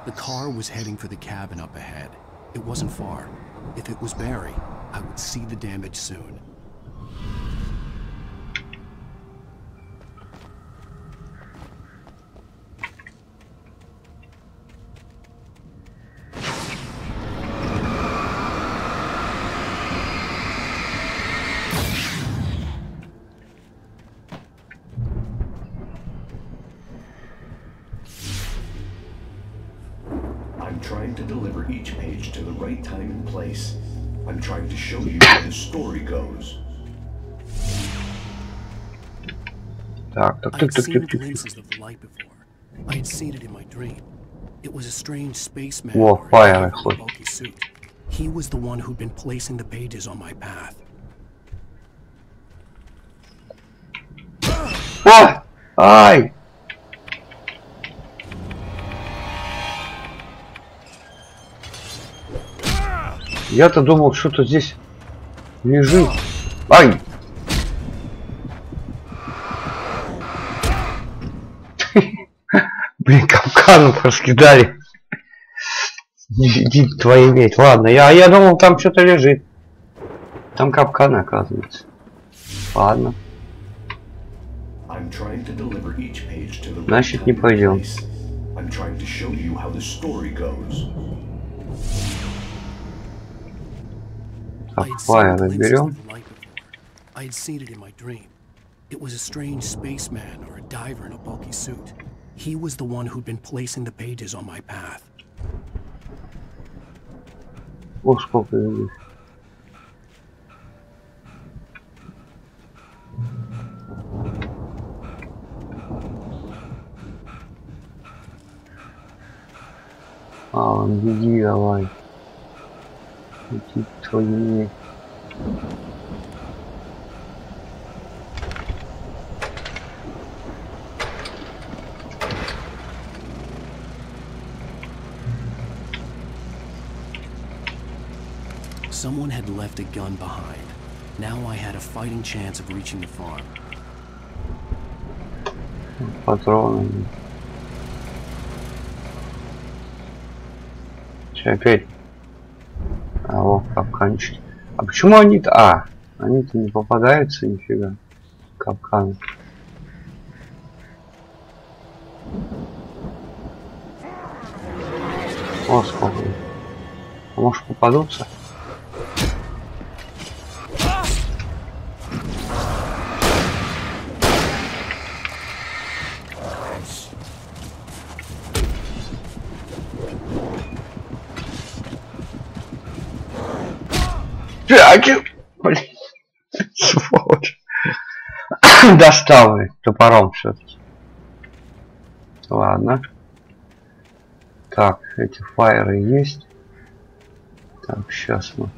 The car was heading for the cabin up ahead. It wasn't far. If it was Barry, I would see the damage soon. I'm trying to deliver each page to the right time and place. I'm trying to show you how the story goes. I'd seen glimpses of the light before. I had seen it in my dream. It was a strange spaceman in a bulky suit. He was the one who'd been placing the pages on my path. What? Ай! Я-то думал, что-то здесь лежит. Ай! Блин, капкану раскидали. Иди твою медь. Ладно, я думал, там что-то лежит. Там капканы, оказывается. Ладно. Значит, не пойдем. Так, фаер разберем. I had seen it in my dream. It was a strange spaceman or a diver in a bulky suit. He was the one who'd been placing the pages on my path. О, сколько людей. Беги давай. Иди твою медь. Someone had left a gun behind. Now I had a fighting chance of reaching the farm. Патроны. Че опять? А вот капканчики. А почему они-то... они-то не попадаются нифига. Капканы. О, сколько. А может попадутся? Блин, сволочь. Достал топором все-таки. Ладно. Так, эти фаеры есть. Так, сейчас мы.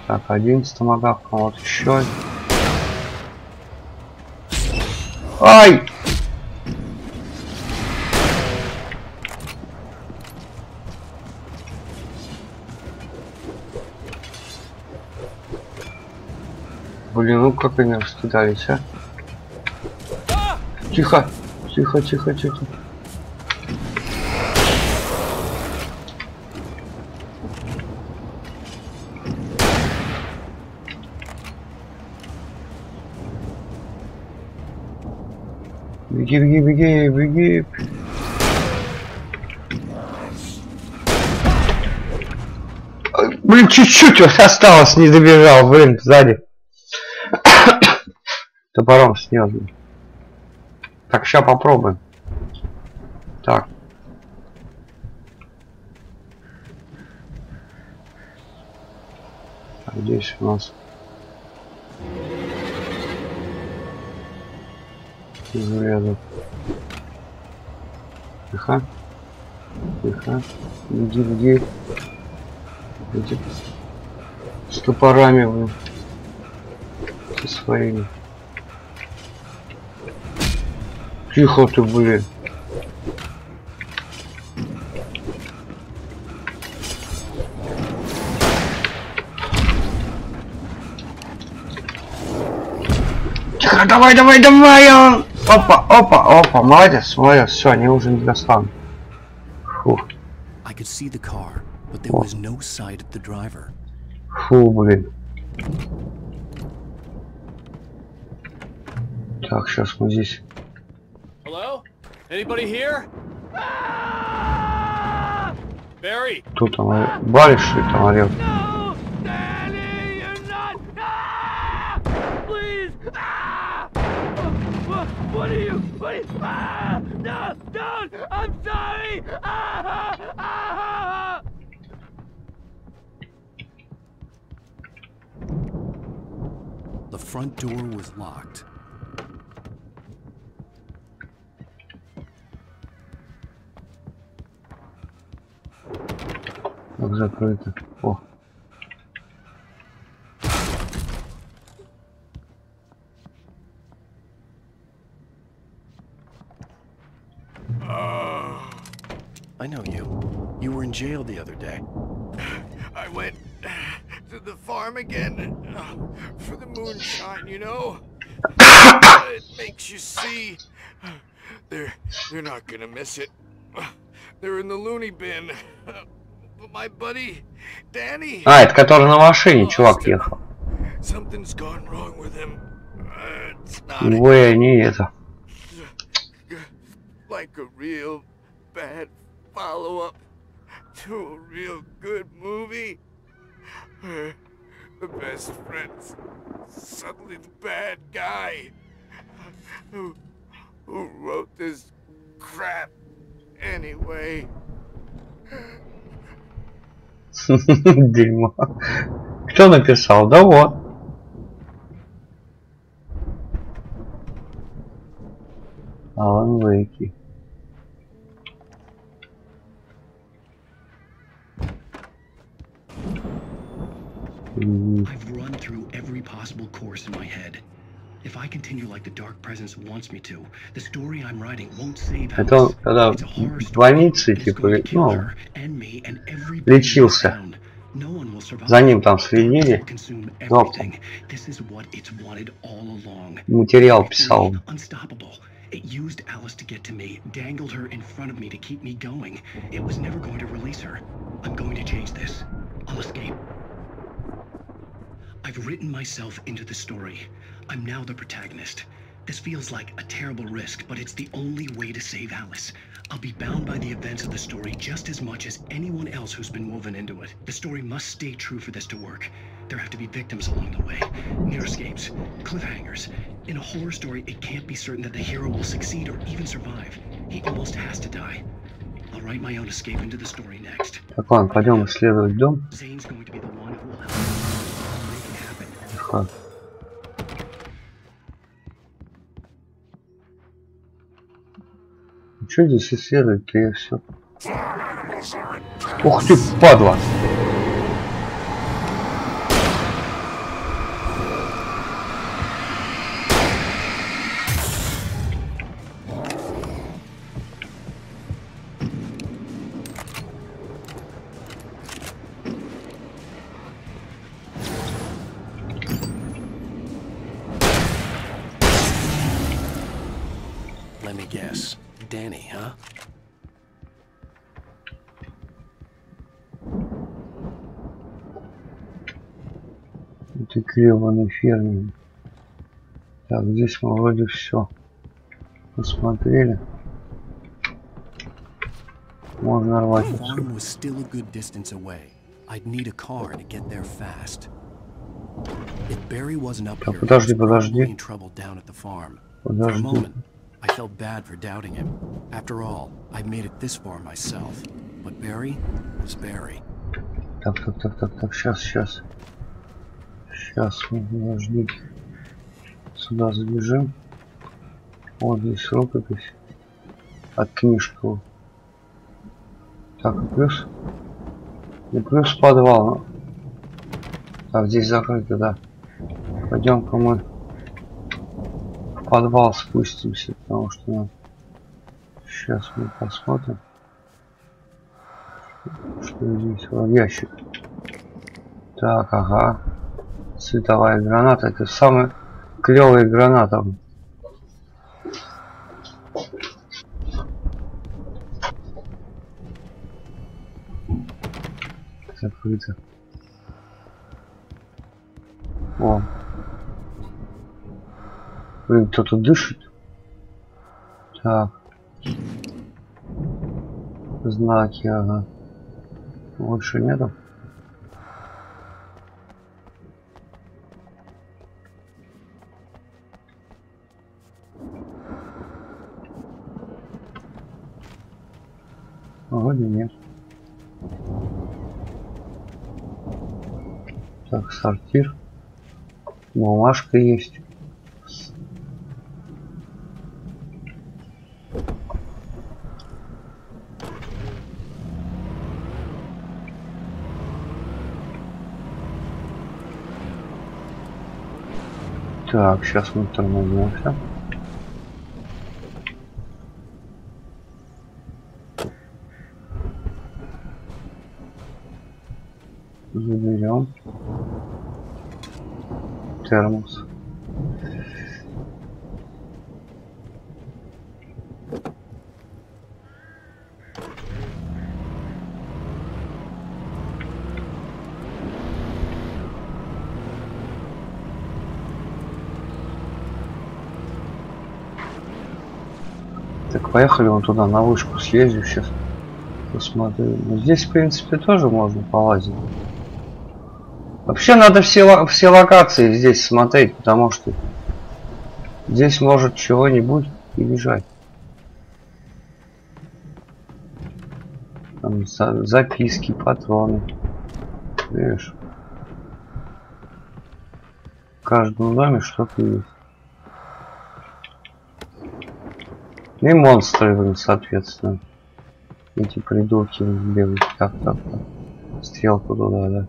Так, 11 томагавка, вот еще. Ай! Блин, ну как они раскидались, а? Тихо, тихо, тихо, тихо. Беги, беги, беги, беги. Блин, чуть-чуть вот осталось, не добежал, блин, сзади. Топором снес. Так, сейчас попробуем. Так. Так, здесь у нас железо. Тихо. Тихо. Где? Эти с топорами вы. Со своими. Тихо ты, блин. Тихо, давай! Опа, молодец, все, они уже не достанут. Фух. Фу, блин. Так, сейчас мы здесь. Hello? Anybody here? Barry. Тут там Барри, что ли, там орёт? No, Danny, you're not. Please. What are you? No, don't. I'm sorry. The front door was locked. Как закрыто. О. I know you. You were in jail the other day. I went to the farm again for the moonshine, you know? It makes you see. They're not gonna miss it. They're in the loony bin. But my buddy, Danny. А, это который на машине, чувак, ехал. Something's gone wrong with him. It's not. Ой, не это. Like a real bad follow-up to a real good movie. The best friend's suddenly the bad guy. Who wrote this crap anyway? Дерьмо. Кто написал? Да вот. Алан Вейки. I've run through every possible course in my head. If I continue like the Dark Presence wants me to, the story I'm writing won't save Это он, когда в больнице, типа, ну, лечился. За ним там следили. Материал писал. It used Alice to get to me, dangled her in front of me to keep me going. It was never going to release her. I'm going to change this. I'll escape. I've written myself into the story. I'm now the protagonist. This feels like a terrible risk, but it's the only way to save Alice. I'll be bound by the events of the story just as much as anyone else who's been woven into it. The story must stay true for this to work. There have to be victims along the way, near escapes, cliffhangers. In a horror story, it can't be certain that the hero will succeed or even survive. He almost has to die. I'll write my own escape into the story next. Так, ладно, пойдем исследовать дом. Zane's going to be the one who will help make it happen. Тихо. Что здесь исследовать-то и все? Ух ты, падла! Let me guess. Danny, huh? Интегрированный фермер. Так, здесь мы вроде все посмотрели. Можно рвать отсюда. Так, подожди. Подожди. I felt bad for doubting him. After all, I made it this far myself. But Barry was Barry. Так, сейчас. Сейчас мы подожди. Сюда забежим. Вот здесь рукопись. От книжку Так, и плюс. И плюс подвал. Так, здесь закрыто, да. Пойдем-ка мы в подвал спустимся, потому что нам... Сейчас мы посмотрим. Что здесь? Вот ящик. Так, ага. Световая граната. Это самая клевая граната. Закрыто. О. Блин, кто-то дышит. Так. Знаки, ага. Больше нету. Вроде нет. Так, сортир. Бумажка есть. Так, сейчас мы тормозимся. Заберем термос. Так, поехали вон туда, на вышку съездим сейчас. Посмотрю. Здесь, в принципе, тоже можно полазить. Вообще надо все локации здесь смотреть, потому что здесь может чего-нибудь и лежать. Там записки, патроны. Видишь? В каждом доме что-то есть. И монстры, соответственно. Эти придурки бегают. Так. Стрелку туда, да.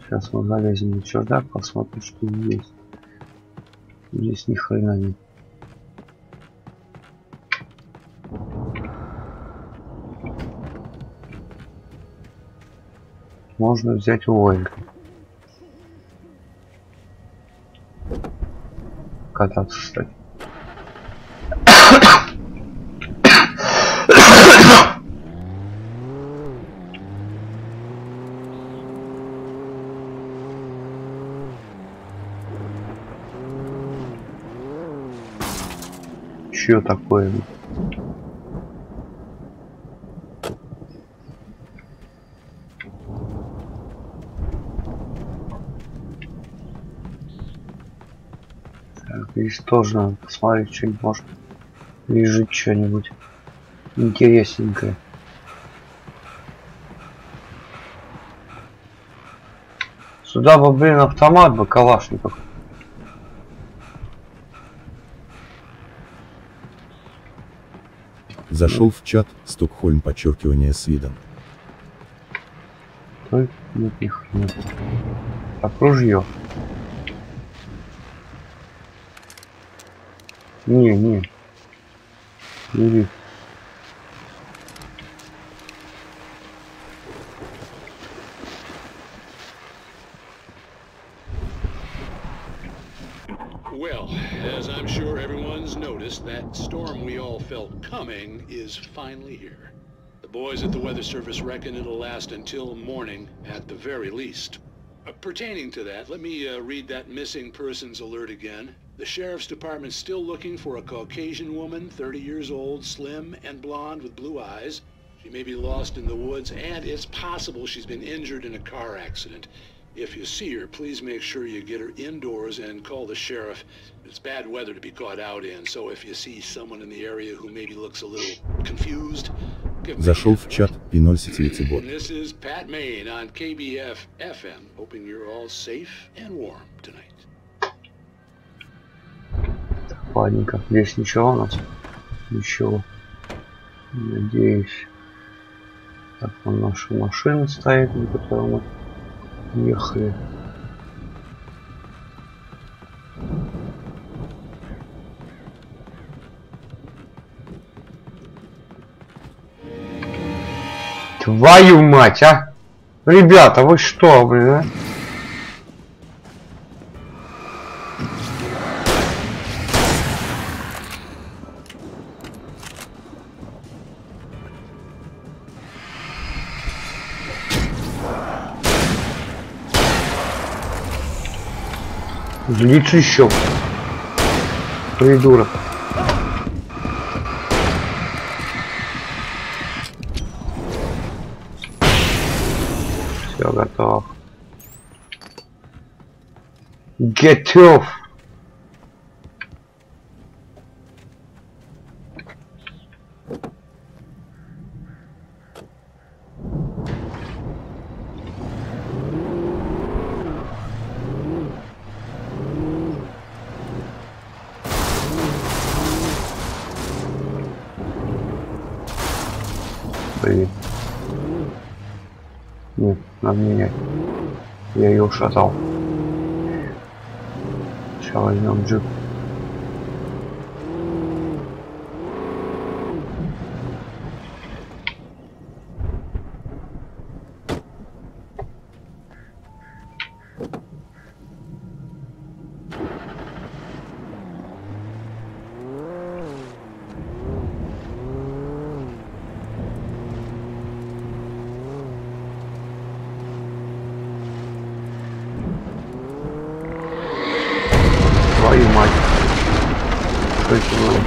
Сейчас мы залезем на чердак, посмотрим, что здесь. Здесь ни хрена нет. Можно взять уольник. Кататься, кстати. Что такое? Так, здесь тоже надо посмотреть, что-нибудь может лежит, что-нибудь интересненькое. Сюда бы, блин, автомат бы, калашников. Зашел в чат Стокхольм подчеркивание Свиден. Только никаких нет. Так, ружье. Не. Бери. Well, as I'm sure everyone's noticed, that storm we all felt coming is finally here. The boys at the Weather Service reckon it'll last until morning at the very least. Pertaining to that, let me read that missing persons alert again. The Sheriff's Department's still looking for a Caucasian woman, 30 years old, slim and blonde with blue eyes. She may be lost in the woods, and it's possible she's been injured in a car accident. If you see her, please make sure you get her indoors and call the sheriff. It's bad weather to be caught out in, so if you see someone in the area who maybe looks a little confused, give me Зашел в чат P0 сетевицы бот. This is Pat Main on KBF FM, hoping you're all safe and warm tonight. Ладненько, здесь ничего у нас? Ничего. Надеюсь. Так, вон наша машина стоит, на которой мы ехали. Твою мать, а! Ребята, вы что, блин, а? Злится еще. Придурок. Все, готов. Готов. Блин. Нет, надо менять. Я ее ушатал. Сейчас возьмем джип. Твою мать. Что это было?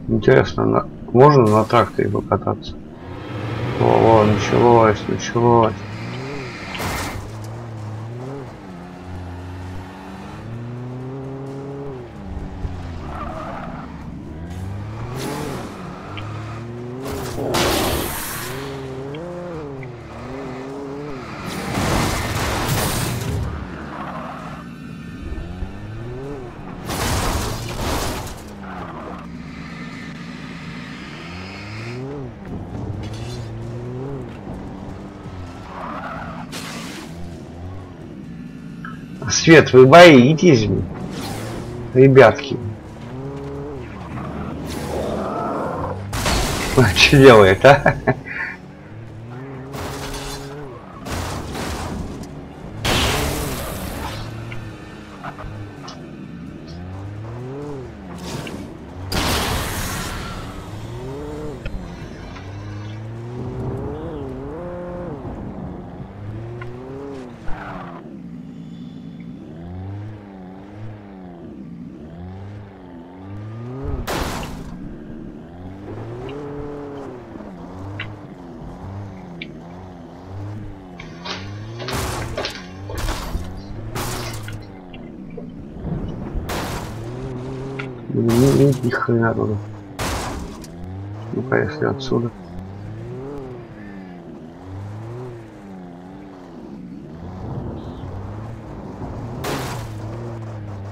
Интересно, можно на тракторе покататься? О, началось, началось. Свет, вы боитесь, ребятки? Что делает, а? Ни хрена тут. Ну-ка, если отсюда.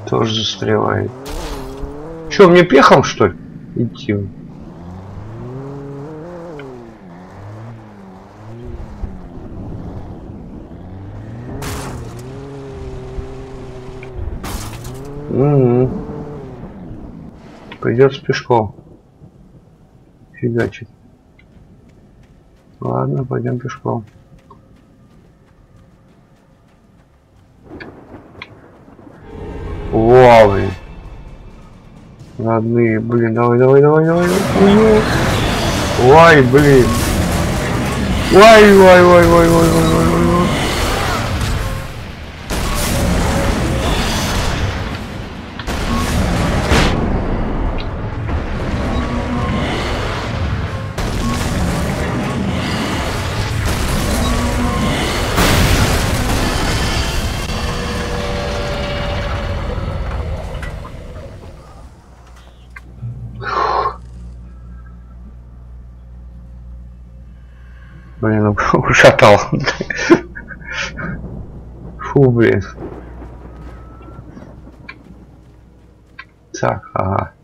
Тоже застревает. Че, мне пехом, что ли? Идти. Придется пешком фигачить. Ладно, пойдем пешком. Вау, блин. Родные, блин, давай. Ой, блин. Ой. Блин, ушатал. Фу, блин. Так, ага.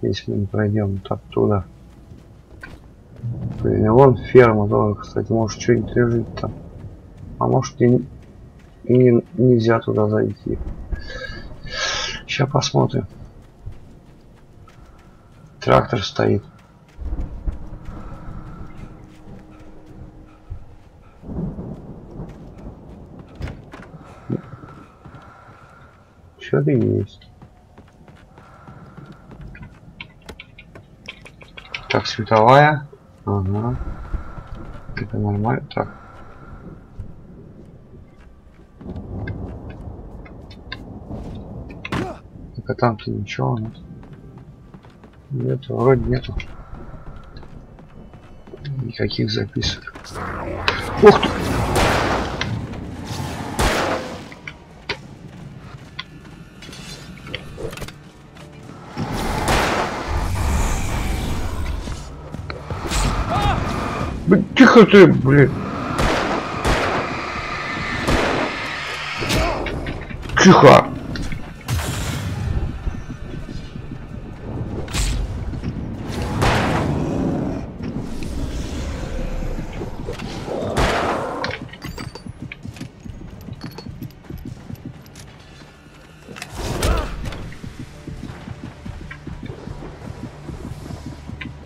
Здесь мы не пройдем вот оттуда. Блин, вон ферма тоже, кстати, может что-нибудь лежит там. А может и нельзя туда зайти. Сейчас посмотрим. Трактор стоит. Что-то есть. Так, световая. Ага. Это нормально. Так. Так, а там-то ничего у нас. Нету, вроде нету. Никаких записок. Ух ты! Тихо ты, блин. Тихо.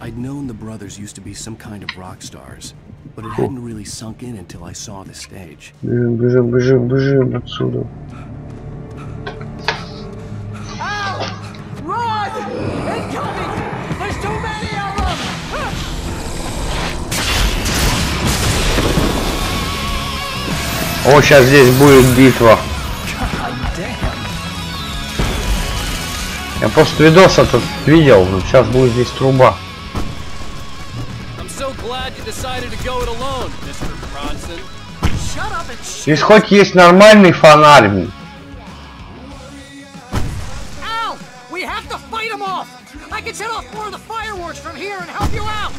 I'd known the brothers used to be some kind of rock stars, but it hadn't really sunk in until I saw the stage. Бежим, бежим, бежим, бежим отсюда. Run! Incoming! There's too many of them! О, сейчас здесь будет битва. Я просто видос этот видел, но сейчас будет здесь труба. Здесь хоть есть нормальный фонарь. We have to fight them off! I can set off more of the fireworks from here and help you out!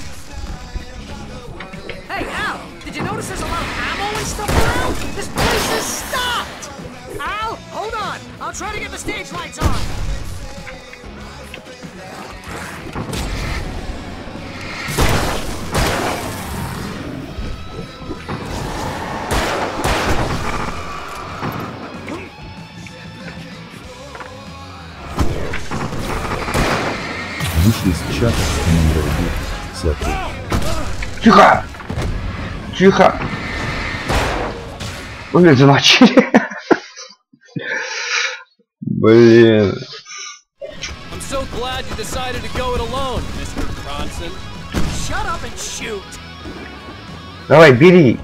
Hey, Al, did you notice there's a lot of ammo and stuff around? This place is stopped! Al, hold on! I'll try to get the stage lights on! Вышли из чата, смотри. Тихо! Тихо! Блин, замочили. Блин. I'm so glad you decided to go it alone, Mr. Bronson. Shut up and shoot. Давай, бери.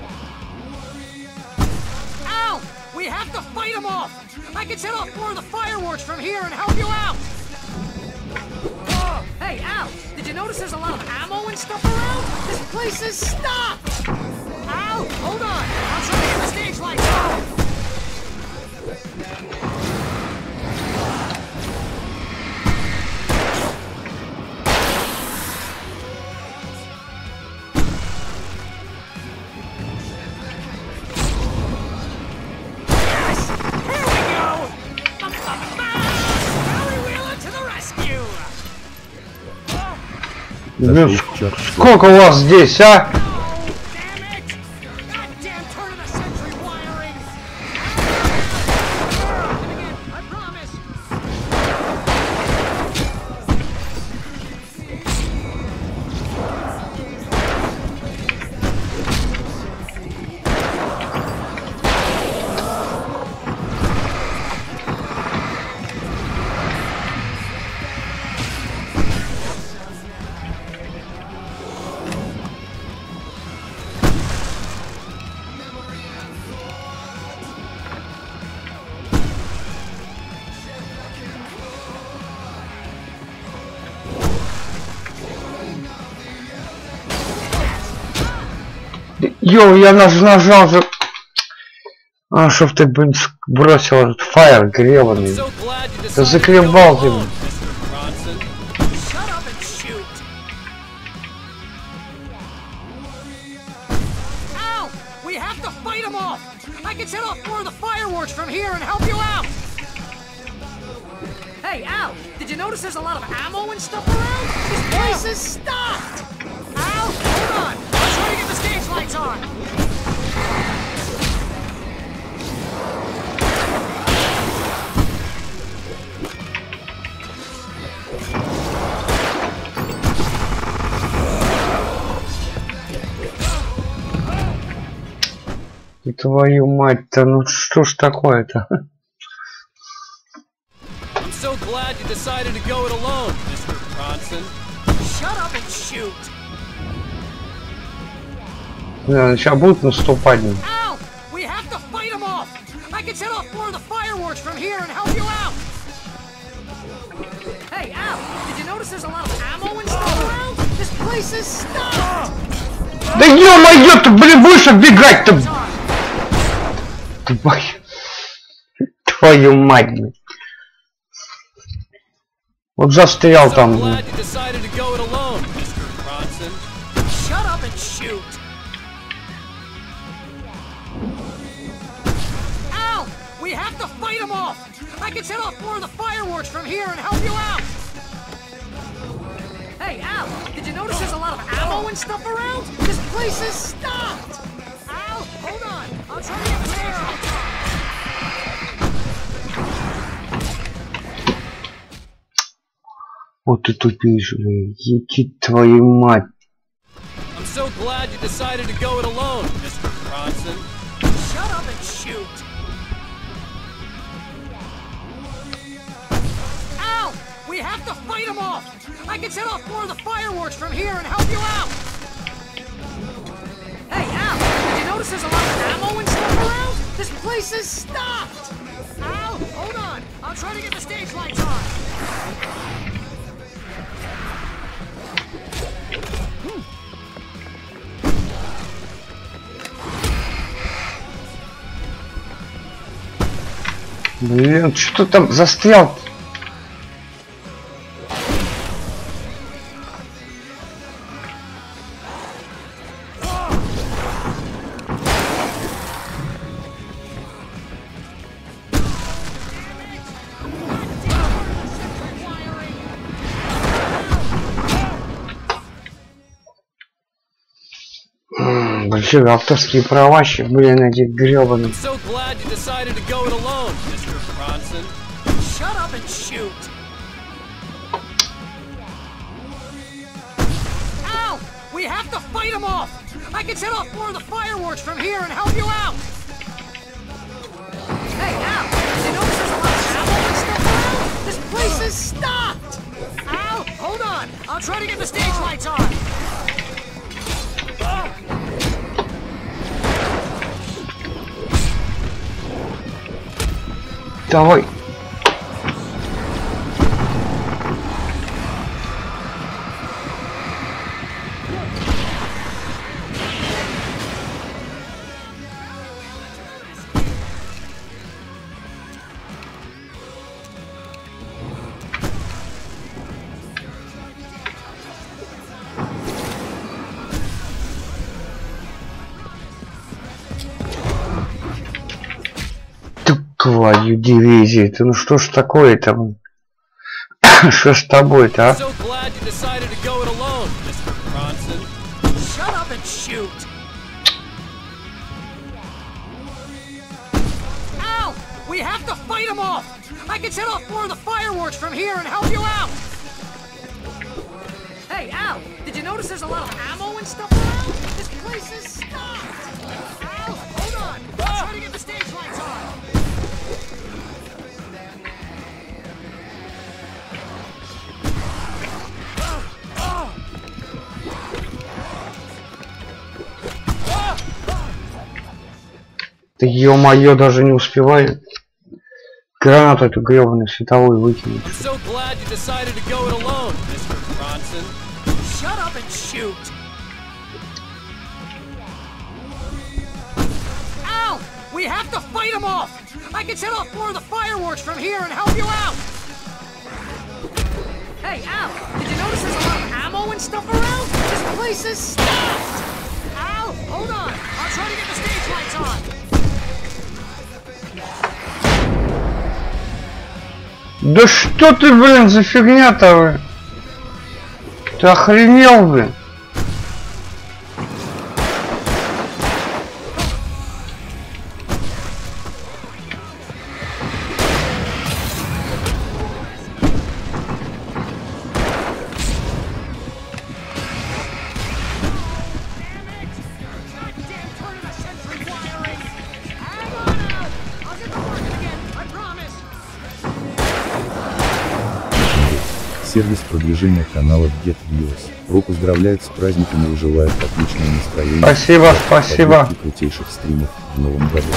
Al, we have to fight them off. I can set off more of the fireworks from here and help you out. Hey, Al, did you notice there's a lot of ammo and stuff around? This place is stopped! Al, hold on! I'll try to get the stage lights on! Yes! Here we go! Barry Wheeler to the rescue! Сколько у вас здесь, а? Йоу, я нажал же. А, чтоб ты, блин, бросил этот фаер гребаный. Ты закребал ты. Hey, Al, did you notice there's a lot of ammo and stuff around? This place is stocked! Al, hold on! I'm trying to get the stage lights on! Твою мать-то, ну что ж такое-то? I'm so glad you decided to go it alone, Mr. Bronson. Shut up and shoot. Сейчас будут наступать. Al, we have to fight them off. I can set off more of the fireworks from here and help you out. Hey, Al, did you notice there's a lot of ammo and stuff around? This place is stocked. Да ё-моё, ты, блин, будешь оббегать-то? Твою мать, блин. Вот застрял там. Glad you decided to go it alone, Mr. Bronson. Shut up and shoot. Al, we have to fight them off. I can set off more of the fireworks from here and help you out. Hey, Al, did you notice there's a lot of ammo and stuff around? This place is stocked. Al, hold on. I'll try to get the air out. Вот ты тупишь, блин. Ети твою мать. I'm so glad you decided to go it alone, Mr. Bronson. Shut up and shoot. Al, we have to fight them off. I can set off more of the fireworks from here and help you out. Hey, Al, did you notice there's a lot of ammo and stuff around? This place is stocked. Al, hold on. I'll try to get the stage lights on. Блин, что там застрял? Большие авторские права, блин, эти гребаные. So glad you decided to go it alone, Mr. Bronson. Shut up and shoot. Al, we have to fight them off. I can set off more of the fireworks from here and help you out. Hey, Al, did you notice there's a lot of ammo and stuff around? This place is stocked. Al, hold on. I'll try to get the stage lights on. Давай. Твою дивизию, ты ну что ж такое-то? Что ж с тобой-то, а? So glad you decided to go it alone, Mr. Bronson. Shut up and shoot. Al, we have to fight them off. I can set off more of the fireworks from here and help you out. Hey, Al, did you notice there's a lot of ammo and stuff around? This place is stocked. Al, hold on. I'm trying to get the stage lights on. Да ё-моё, даже не успеваю гранату эту гребаную световую выкинуть. So glad you decided to go it alone, Mr. Bronson. Shut up and shoot. Al, we have to fight them off. I can set off more of the fireworks from here and help you out. Hey, Al, did you notice there's a lot of ammo and stuff around? This place is stocked. Al, hold on. I'll try to get the stage lights on. Да что ты, блин, за фигня-то, вы? Ты охренел, блин? Сервис продвижения каналов GetViews. ПРО поздравляет с праздниками и желает отличного настроения. Спасибо, спасибо. И крутейших стримов в новом году.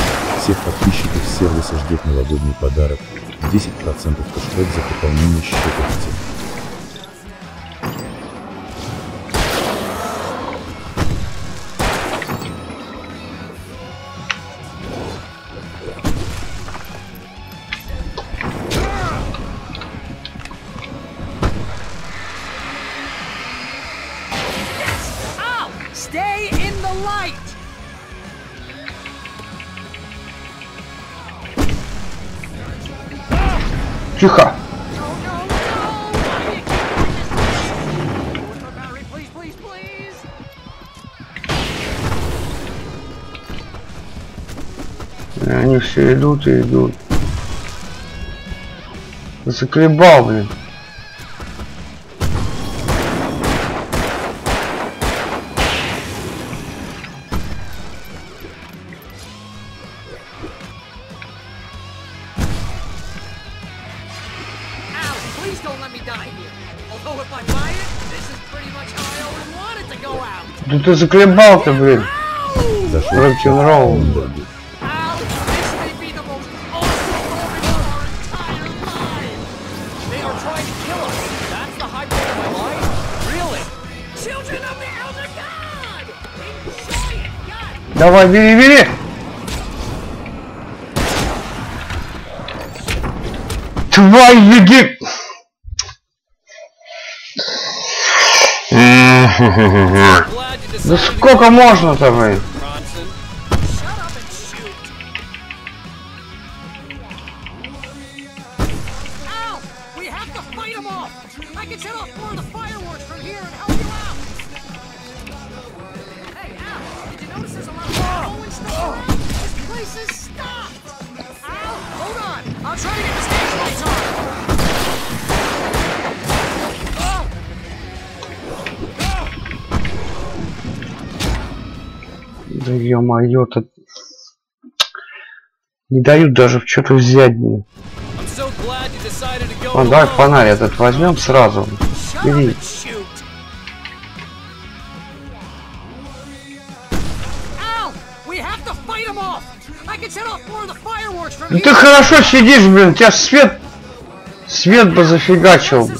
Всех подписчиков сервиса ждет новогодний подарок. 10% кэшбэк за пополнение счета в Steam. Тихо. Они все идут и идут. Заколебал, блин. Да ты заколебал-то, блин. Рок-н-ролл. Давай, бери, бери! Твою ги... Да сколько можно-то, блин? Да ё-моё-то. Не дают даже в что-то взять. Ну, давай фонарь этот возьмем сразу. Бери. Ну ты хорошо сидишь, блин, тебя свет бы зафигачил.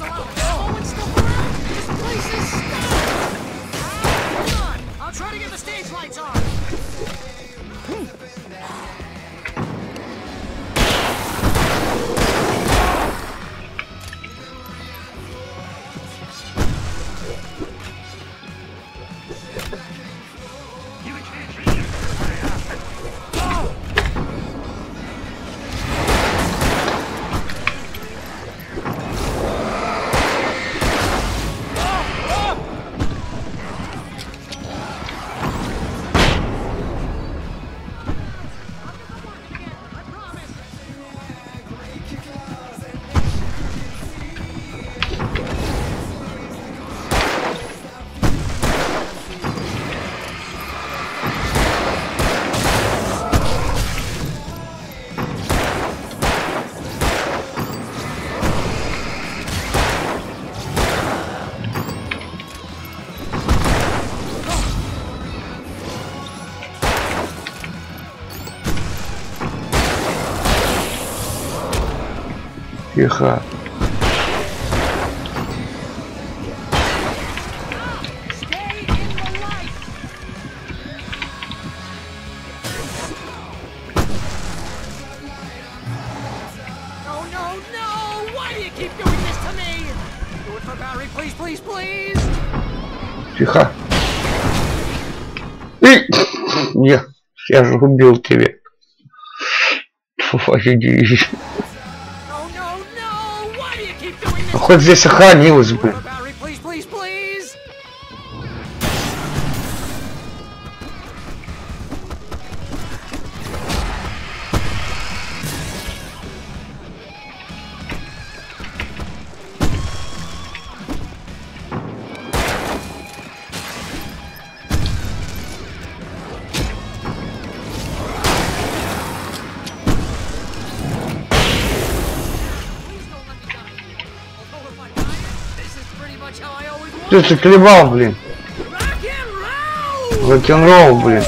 Тихо. Тихо. Нет, я же убил тебя. хоть здесь сохранилось, блин. Ты заклевал, блин. Рок-н-ролл, блин.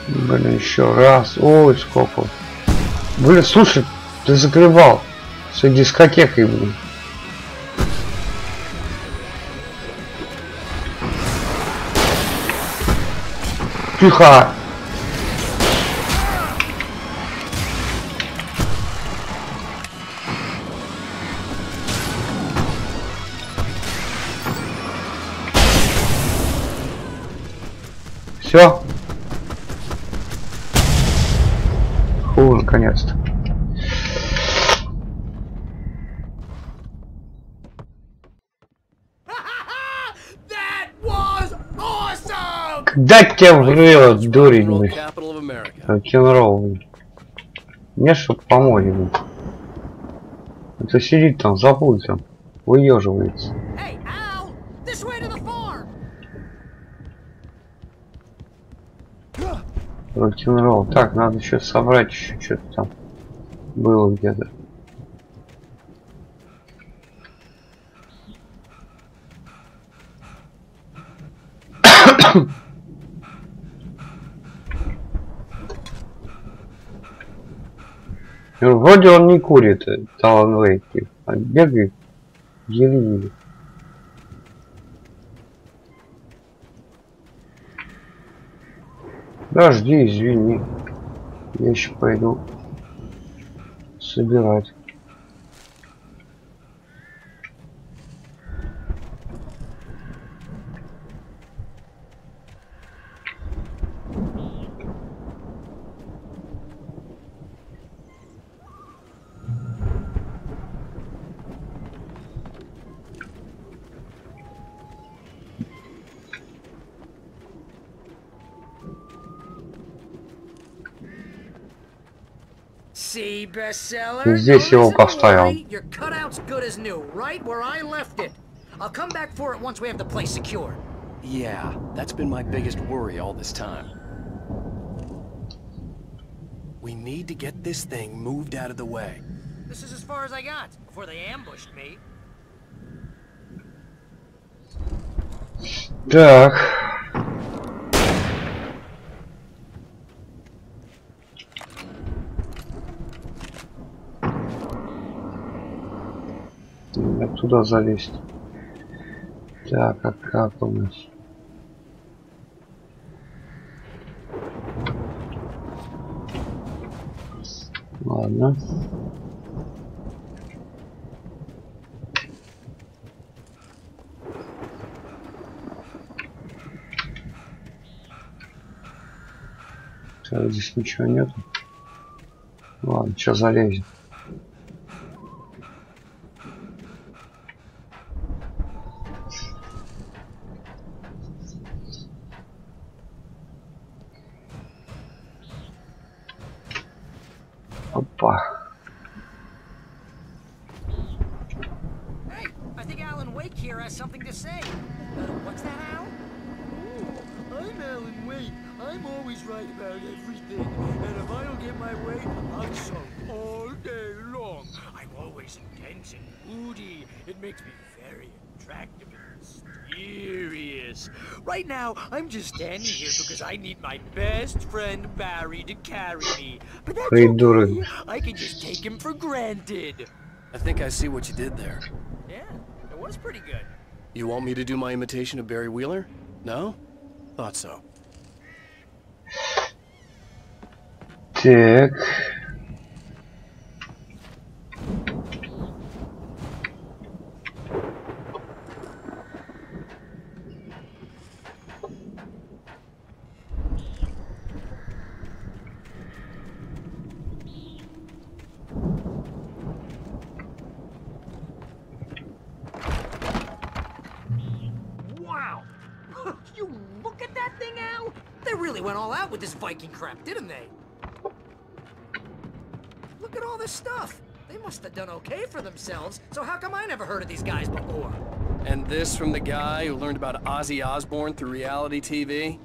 Блин, еще раз. Ой, сколько. Блин, слушай, ты закрывал с дискотекой, блин. Тихо. Все. Фу, наконец-то. Когда тебя врет, дурень, блин. Рок-н-ролл, блин. Не, чтоб помочь, блин. Это сидит там, за пультом, выеживается. Рок-н-ролл. Так, надо еще собрать, еще что-то там было где-то. Вроде он не курит, Талан Вейк, а бегает еле-еле. Подожди, извини. Я еще пойду собирать. Здесь его поставил. Yeah, that's been my biggest worry all this time. We need to get this thing moved out of the way. This is as far as I got before they ambushed me. Так. Туда залезть. Так, а как у нас? Ладно. Так, здесь ничего нету. Ладно, сейчас залезем. Опа. Hey, I think Alan Wake here has something to say. What's that, Al? Oh, I'm Alan Wake. I'm always right about everything. And if I don't get my way, I'm so all day long. I'm always always intense and moody. It makes me very attractive and mysterious. Right now, I'm just standing here because I need my best friend Barry to carry me. But that's okay. I can just take him for granted. I think I see what you did there. Yeah, it was pretty good. You want me to do my imitation of Barry Wheeler? No? Thought so. Так. Wow! You look at that thing, Al! They really went all out with this Viking crap, didn't they? Look at all this stuff. They must have done okay for themselves, so how come I never heard of these guys before? And this from the guy who learned about Ozzy Osbourne through reality TV?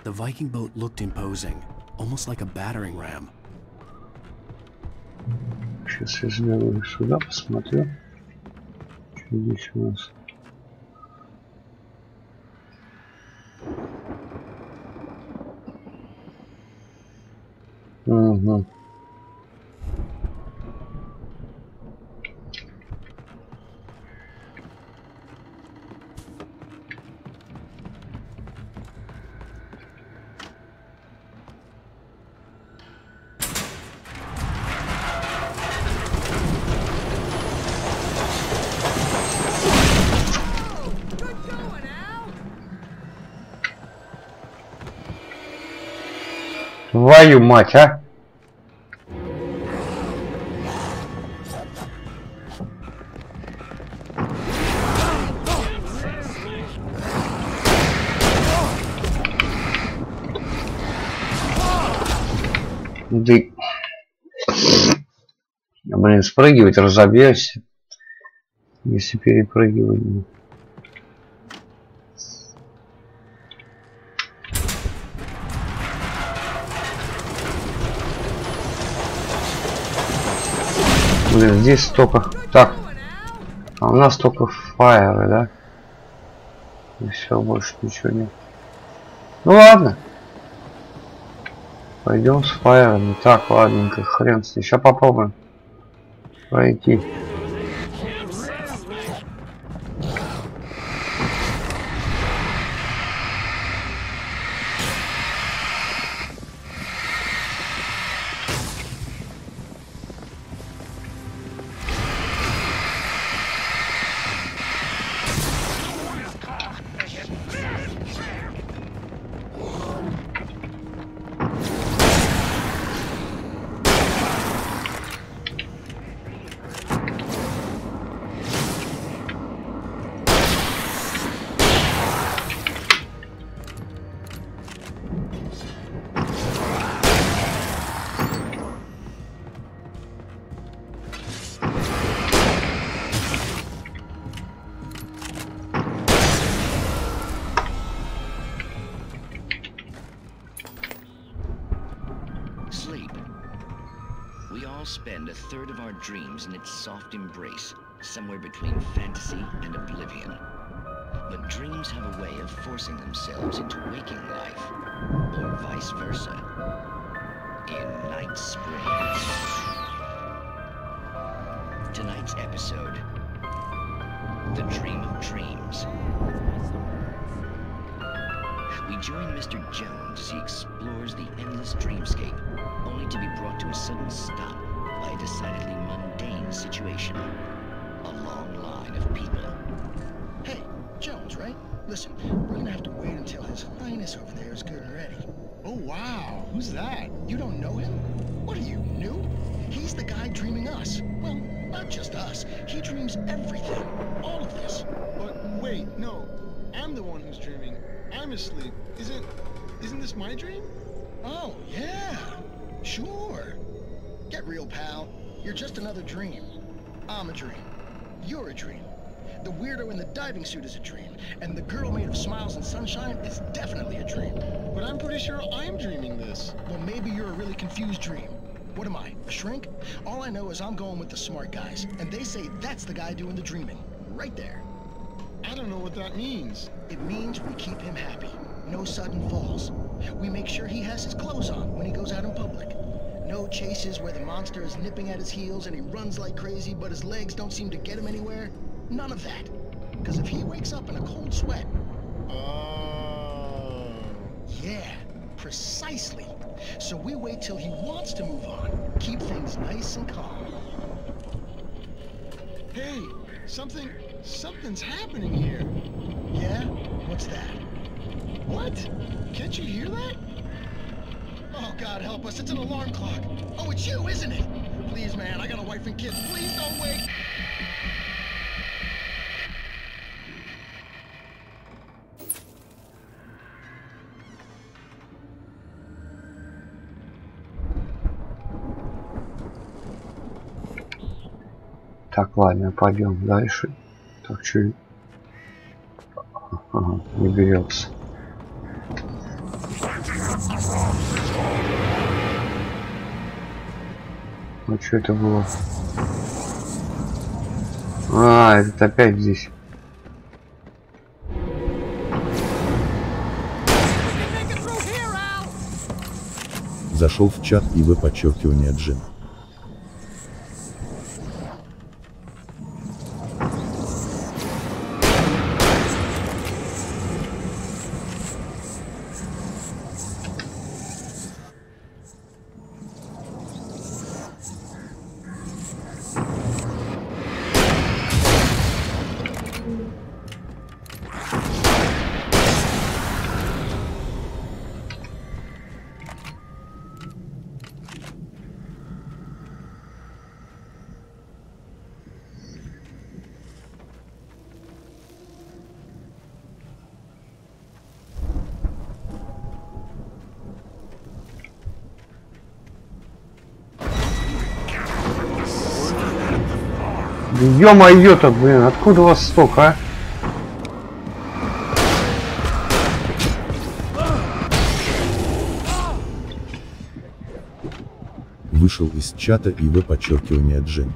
The Viking boat looked imposing, almost like a battering ram. Сейчас я сделаю сюда, посмотрю. Что здесь у нас? Угу. Твою мать, а! Да... Блин, спрыгивать, разобьешься, если перепрыгивать. Блин, здесь только... Так. А у нас только фаеры, да? И все, больше ничего нет. Ну ладно. Пойдем с фаерами. Так, ладненько, хрен с ним. Сейчас попробуем пройти. Spend a third of our dreams in its soft embrace, somewhere between fantasy and oblivion. But dreams have a way of forcing themselves into waking life, or vice versa. In Night Springs. Tonight's episode, The Dream of Dreams. We join Mr. Jones as he explores the endless dreamscape, only to be brought to a sudden stop by a decidedly mundane situation. A long line. people. Hey, Jones, right? Listen, we're gonna have to wait until His Highness over there is good and ready. Oh, wow. Who's that? You don't know him? What are you, new? He's the guy dreaming us. Well, not just us. He dreams everything. All of this. But wait, no. I'm the one who's dreaming. I'm asleep. Isn't this my dream? Oh, yeah. Sure. Get real, pal. You're just another dream. I'm a dream. You're a dream. The weirdo in the diving suit is a dream. And the girl made of smiles and sunshine is definitely a dream. But I'm pretty sure I'm dreaming this. Well, maybe you're a really confused dream. What am I, a shrink? All I know is I'm going with the smart guys. And they say that's the guy doing the dreaming. Right there. I don't know what that means. It means we keep him happy. No sudden falls. We make sure he has his clothes on when he goes out in public. No chases where the monster is nipping at his heels and he runs like crazy, but his legs don't seem to get him anywhere. None of that. Because if he wakes up in a cold sweat... Oh... Yeah, precisely. So we wait till he wants to move on. Keep things nice and calm. Hey, something's happening here. Yeah? What's that? What? Can't you hear that? Oh, God help us, it's an alarm clock. Oh, it's you, isn't it? Please, man, I got a wife and kids. Please don't wake. Так, ладно, пойдем дальше. Так, что? Ага, не берется. Ну что это было? А, это опять здесь. Зашел в чат ИВ подчеркивание Джин. Ё-моё-то, блин, откуда у вас столько, а? Вышел из чата ИВ подчеркивание Джин.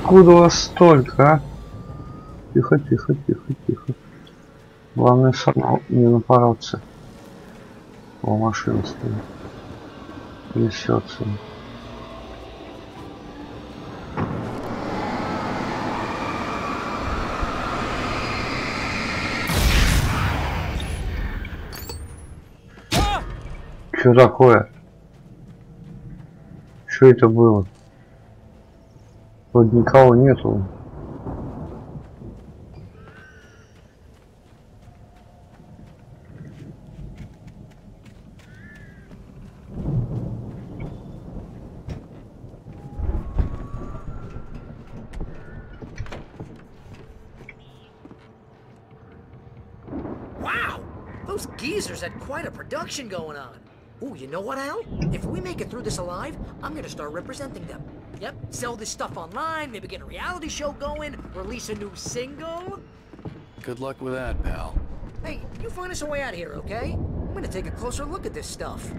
Откуда у вас столько, а? Тихо, тихо, тихо, тихо. Главное, сам не напороться. О, машина стоит. Несется. Что такое? Что это было? Вроде никого нету. Wow! Those geezers had quite a production going on. Ooh, you know what, Al? If we make it through this alive, I'm gonna start representing them. Yep, sell this stuff online, maybe get a reality show going, release a new single. Good luck with that, pal. Hey, you find us a way out of here, okay? I'm gonna take a closer look at this stuff.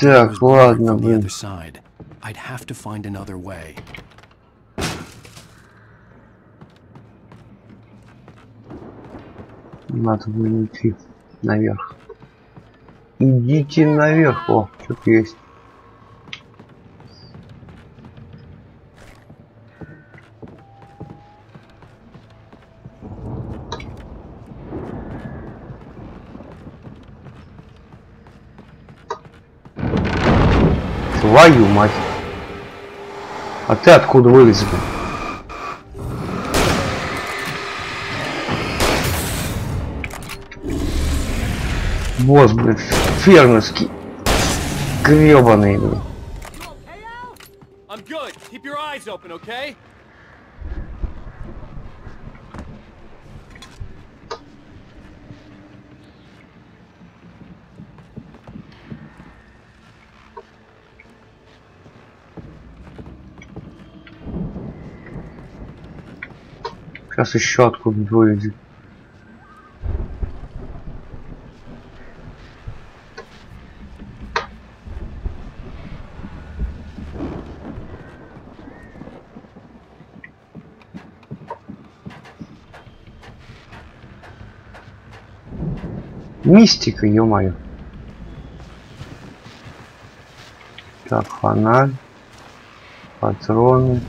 Так, ладно, блин. I'd have to find another way. Надо было идти наверх. Идите наверх. О, что-то есть. Твою мать. А ты откуда вылез? Босс, блин, фермерский. Гребаный, блин. I'm good. Keep your eyes open, okay? Сейчас еще откуда вылезет. Мистика, ё-моё. Так, фонарь. Патроны.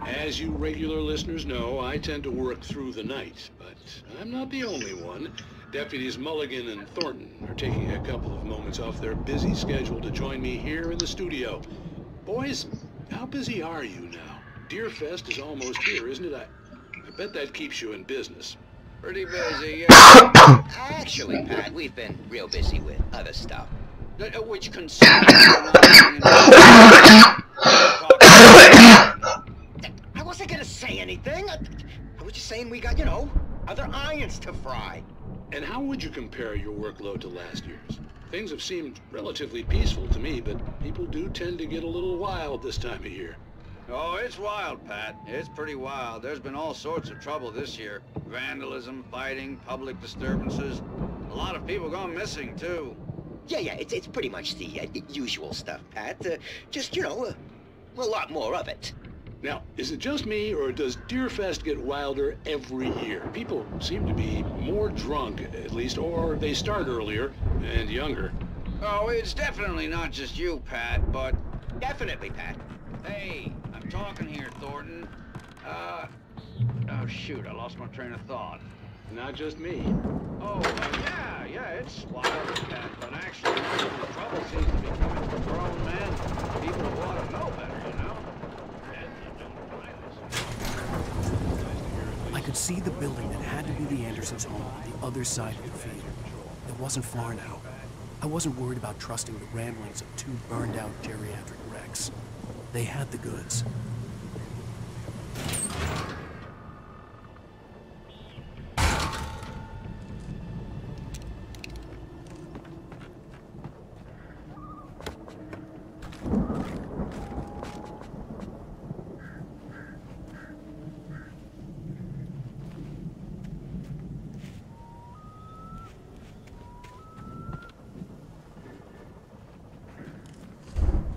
As you regular listeners know, I tend to work through the night, but I'm not the only one. Deputies Mulligan and Thornton are taking a couple of moments off their busy schedule to join me here in the studio. Boys, how busy are you now? Deerfest is almost here, isn't it? I bet that keeps you in business. Pretty busy, yeah. Actually, Pat, we've been real busy with other stuff. Which concerns I wasn't gonna say anything. I was just saying we got, you know, other irons to fry. And how would you compare your workload to last year's? Things have seemed relatively peaceful to me, but people do tend to get a little wild this time of year. Oh, it's wild, Pat. It's pretty wild. There's been all sorts of trouble this year. Vandalism, fighting, public disturbances. A lot of people gone missing, too. Yeah, it's pretty much the usual stuff, Pat. Just, you know, a lot more of it. Now, is it just me, or does Deerfest get wilder every year? People seem to be more drunk, at least, or they start earlier and younger. Oh, it's definitely not just you, Pat, but... Definitely, Pat. Hey, I'm talking here, Thornton. Oh, shoot, I lost my train of thought. Not just me. Oh, yeah, it's wild, Pat, but actually, most of the trouble seems to be coming from grown men. People who ought to know better, you know? I could see the building that had to be the Andersons' home on the other side of the field. It wasn't far now. I wasn't worried about trusting the ramblings of two burned-out geriatric wrecks. They had the goods.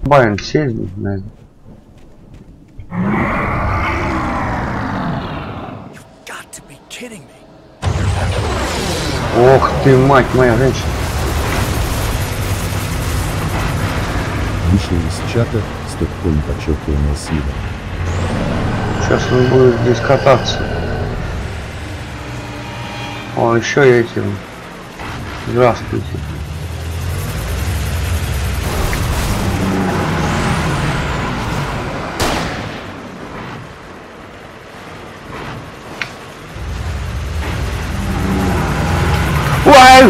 Комбайн сесть, наверное. Ох ты, мать моя, женщина. Вышел из чата с таким подчеркиванием с видом. Сейчас он будет здесь кататься. О, еще этим. Здравствуйте. Вай!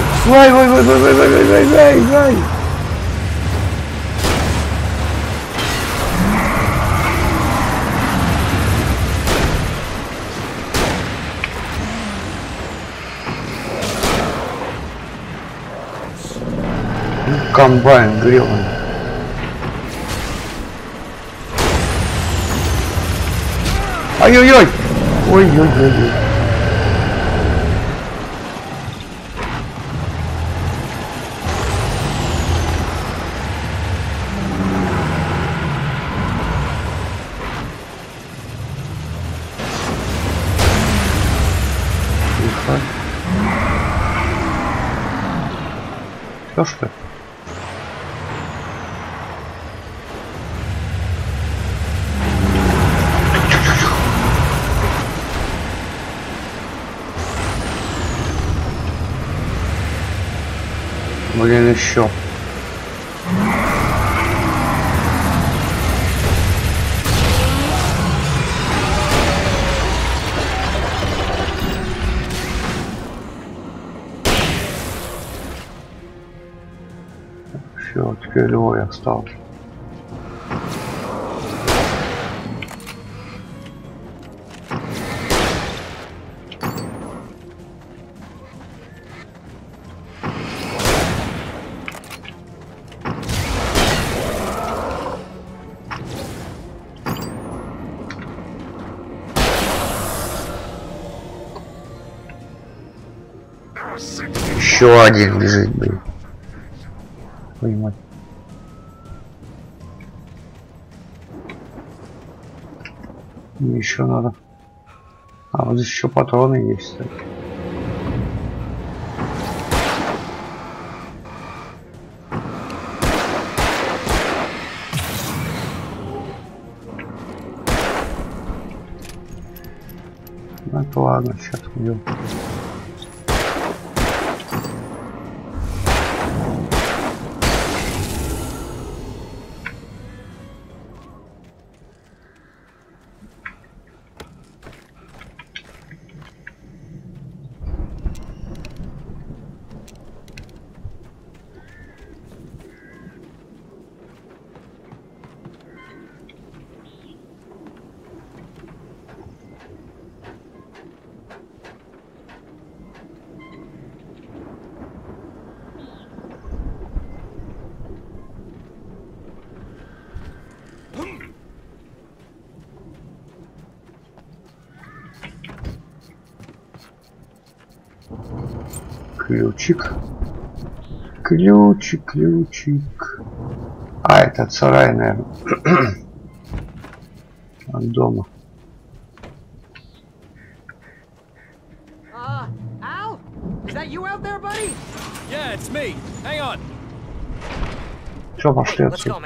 Комбайн гребаный. Ой-ой-ой! Ой-ой-ой-ой. Все что ли? Блин, еще. Все, теперь двое осталось. Еще один лежит, блин. Понимать. Еще надо. А вот здесь еще патроны есть, кстати. Ну ладно, сейчас идем. Ключик. Ключик, ключик. А, это сарай, наверное. От дома. Al? Is that you out there, buddy? Yeah, it's me. Hang on. Все, пошли отсюда.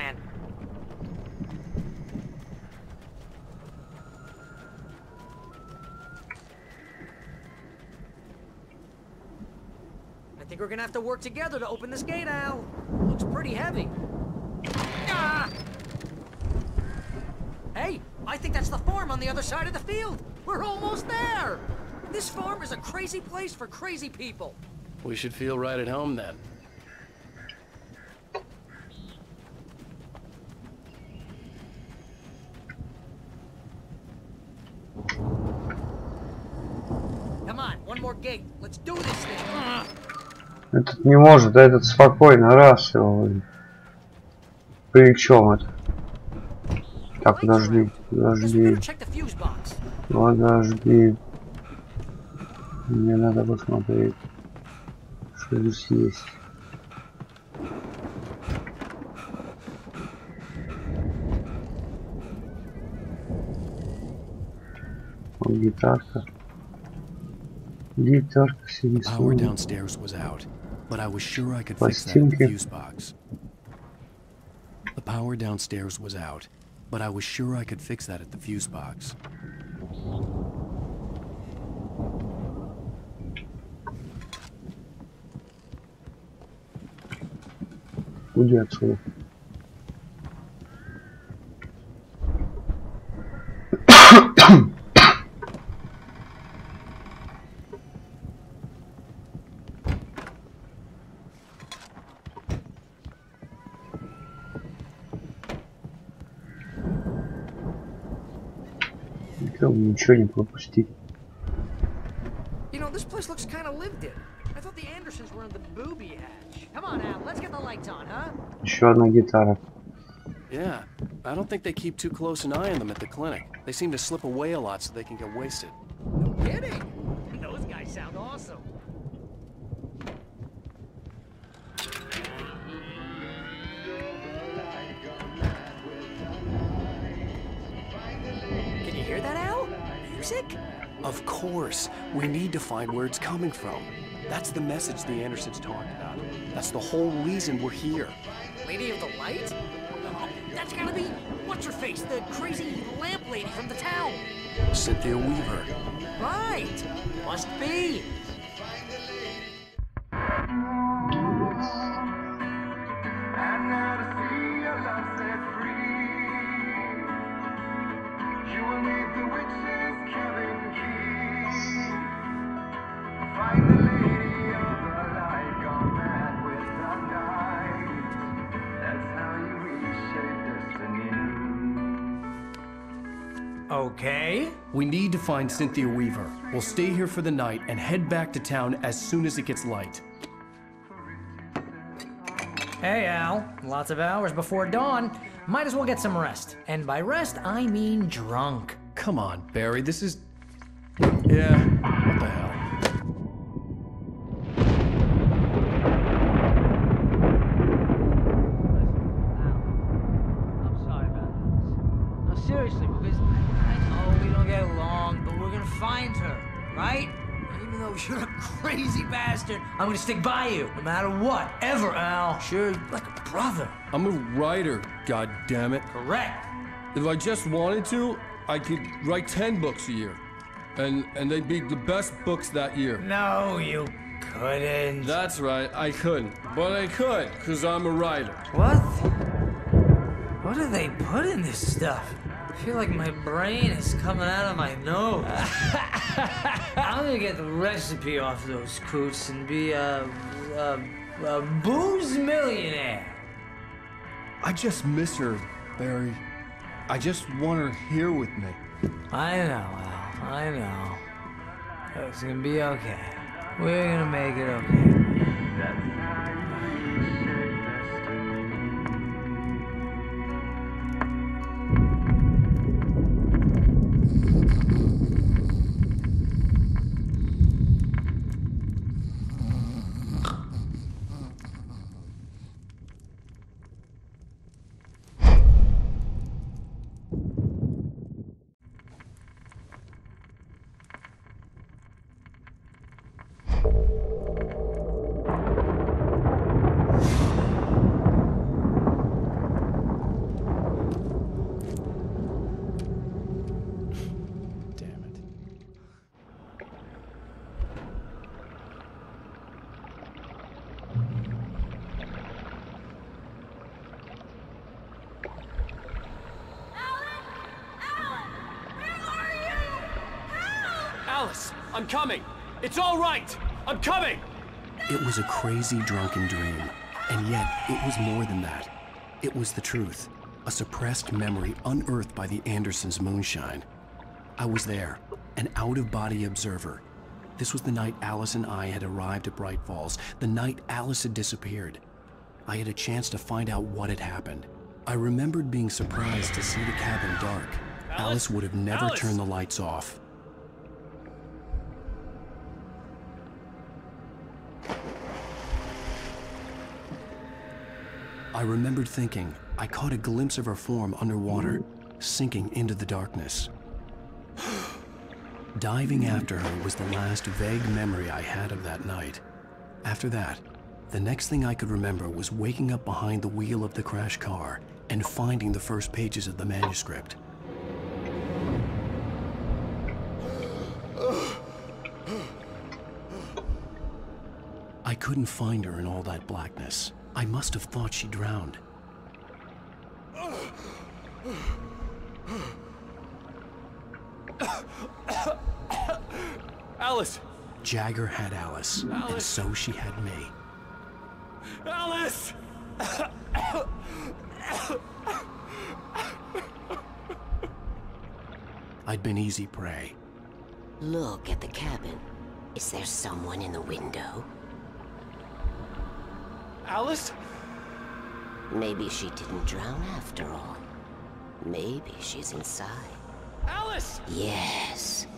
I think we're gonna have to work together to open this gate, Al. Looks pretty heavy. Ah! Hey, I think that's the farm on the other side of the field. We're almost there. This farm is a crazy place for crazy people. We should feel right at home then. Come on, one more gate. Let's do this thing. Этот не может, да этот спокойно, раз его. При чем это? Так, подожди, подожди. Подожди. Мне надо посмотреть, что здесь есть. Вот гитарка. Гитарка Power downstairs was out, but I was sure I could fix that at the fuse box. The power downstairs was out, but I was sure I could fix that at the fuse box. Уйди отсюда. Ничего не пропустить. You know, this place looks kind of lived in. I thought the Andersons were in the booby hatch. Come on, Al, let's get the lights on, huh? Еще одна гитара. Yeah, I don't think they keep too close an eye on them at the clinic. They seem to slip away a lot so they can get wasted. No kidding. Those guys sound awesome. Can you hear that, Al? Music? Of course. We need to find where it's coming from. That's the message the Andersons talked about. That's the whole reason we're here. Lady of the Light? Oh, that's gotta be what's-her-face, the crazy lamp lady from the town. Cynthia Weaver. Right. Must be. Okay. We need to find Cynthia Weaver. We'll stay here for the night and head back to town as soon as it gets light. Hey, Al. Lots of hours before dawn. Might as well get some rest. And by rest, I mean drunk. Come on, Barry, this is... Yeah, what the hell? I'm sorry about this. No, seriously, because I know we don't get along, but we're gonna find her, right? Even though you're a crazy bastard, I'm gonna stick by you, no matter what, ever, Al. Sure, like a brother. I'm a writer, goddammit. Correct. If I just wanted to, I could write 10 books a year. And they'd be the best books that year. No, you couldn't. That's right, I couldn't. But I could, because I'm a writer. What? What do they put in this stuff? I feel like my brain is coming out of my nose. I'm gonna get the recipe off those coots and be a booze millionaire. I just miss her, Barry. I just want her here with me. I know, Al. I know. It's gonna be okay. We're gonna make it okay. Alice, I'm coming. It's all right. I'm coming. It was a crazy drunken dream, and yet it was more than that. It was the truth, a suppressed memory unearthed by the Andersons' moonshine. I was there, an out-of-body observer. This was the night Alice and I had arrived at Bright Falls, the night Alice had disappeared. I had a chance to find out what had happened. I remembered being surprised to see the cabin dark. Alice would have never turned the lights off. I remembered thinking I caught a glimpse of her form underwater, sinking into the darkness. Diving after her was the last vague memory I had of that night. After that, the next thing I could remember was waking up behind the wheel of the crashed car and finding the first pages of the manuscript. I couldn't find her in all that blackness. I must have thought she drowned. Alice! Jagger had Alice, and so she had me. Alice! I'd been easy prey. Look at the cabin. Is there someone in the window? Alice? Maybe she didn't drown after all. Maybe she's inside. Alice! Yes.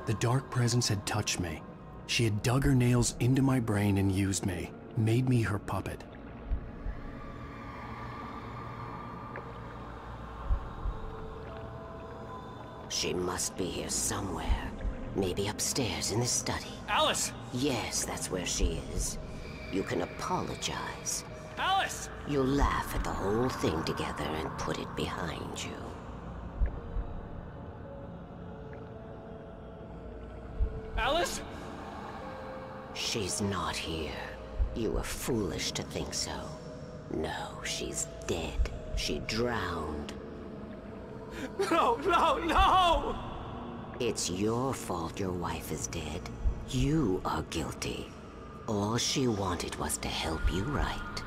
The dark presence had touched me. She had dug her nails into my brain and used me, made me her puppet. She must be here somewhere. Maybe upstairs in the study. Alice! Yes, that's where she is. You can apologize. Alice! You'll laugh at the whole thing together and put it behind you. Alice? She's not here. You were foolish to think so. No, she's dead. She drowned. No, no, no! It's your fault your wife is dead. You are guilty. All she wanted was to help you right.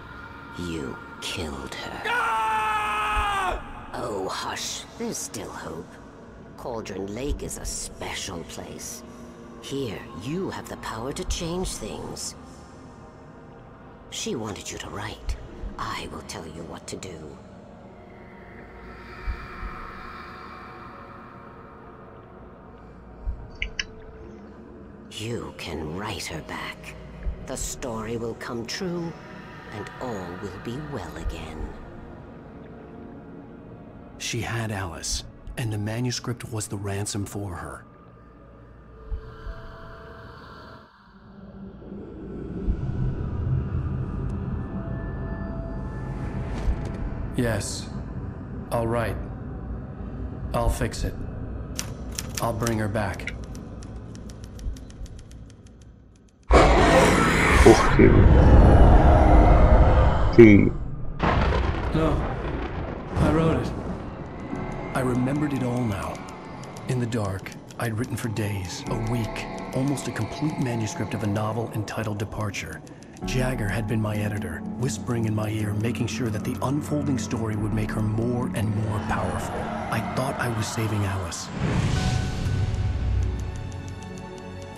You killed her. Ah! Oh, hush. There's still hope. Cauldron Lake is a special place. Here, you have the power to change things. She wanted you to write. I will tell you what to do. You can write her back. The story will come true, and all will be well again. She had Alice, and the manuscript was the ransom for her. Yes. All right. I'll fix it. I'll bring her back. No. I wrote it. I remembered it all now. In the dark, I'd written for days, a week, almost a complete manuscript of a novel entitled Departure. Jagger had been my editor, whispering in my ear, making sure that the unfolding story would make her more and more powerful. I thought I was saving Alice.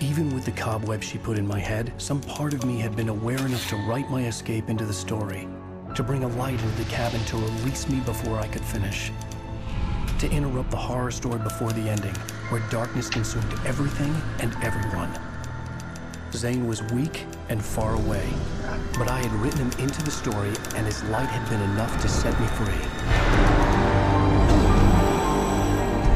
Even with the cobweb she put in my head, some part of me had been aware enough to write my escape into the story, to bring a light into the cabin to release me before I could finish, to interrupt the horror story before the ending, where darkness consumed everything and everyone. Zane was weak and far away, but I had written him into the story, and his light had been enough to set me free.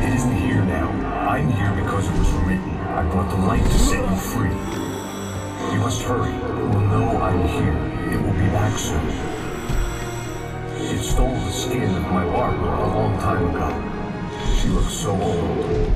It isn't here now. I'm here because it was written. I brought the light to set you free. You must hurry. It will know I'm here. It will be back soon. It stole the skin of my Barbara a long time ago. She looks so old.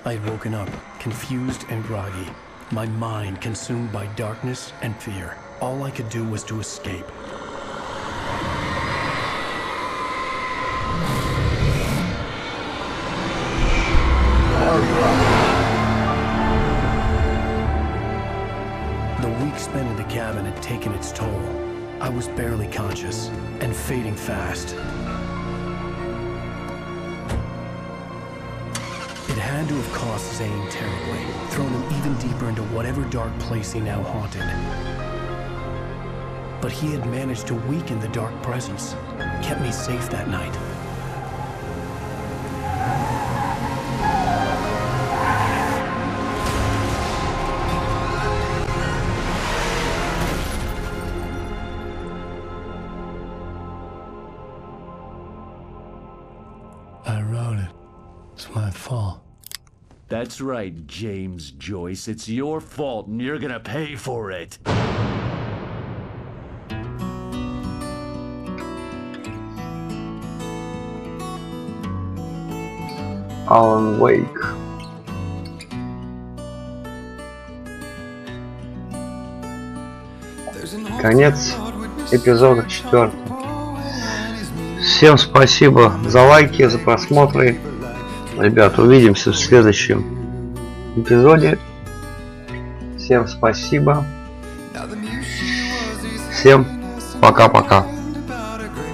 I had woken up, confused and groggy, my mind consumed by darkness and fear. All I could do was to escape. The week spent in the cabin had taken its toll. I was barely conscious and fading fast. It had to have cost Zane terribly, thrown him even deeper into whatever dark place he now haunted. But he had managed to weaken the dark presence, kept me safe that night. I wrote it. It's my fault. That's right, James Joyce. It's your fault, and you're gonna pay for it. Alan Wake. Конец эпизода 4. Всем спасибо за лайки, за просмотры. Ребят, увидимся в следующем эпизоде. Всем спасибо. Всем пока-пока.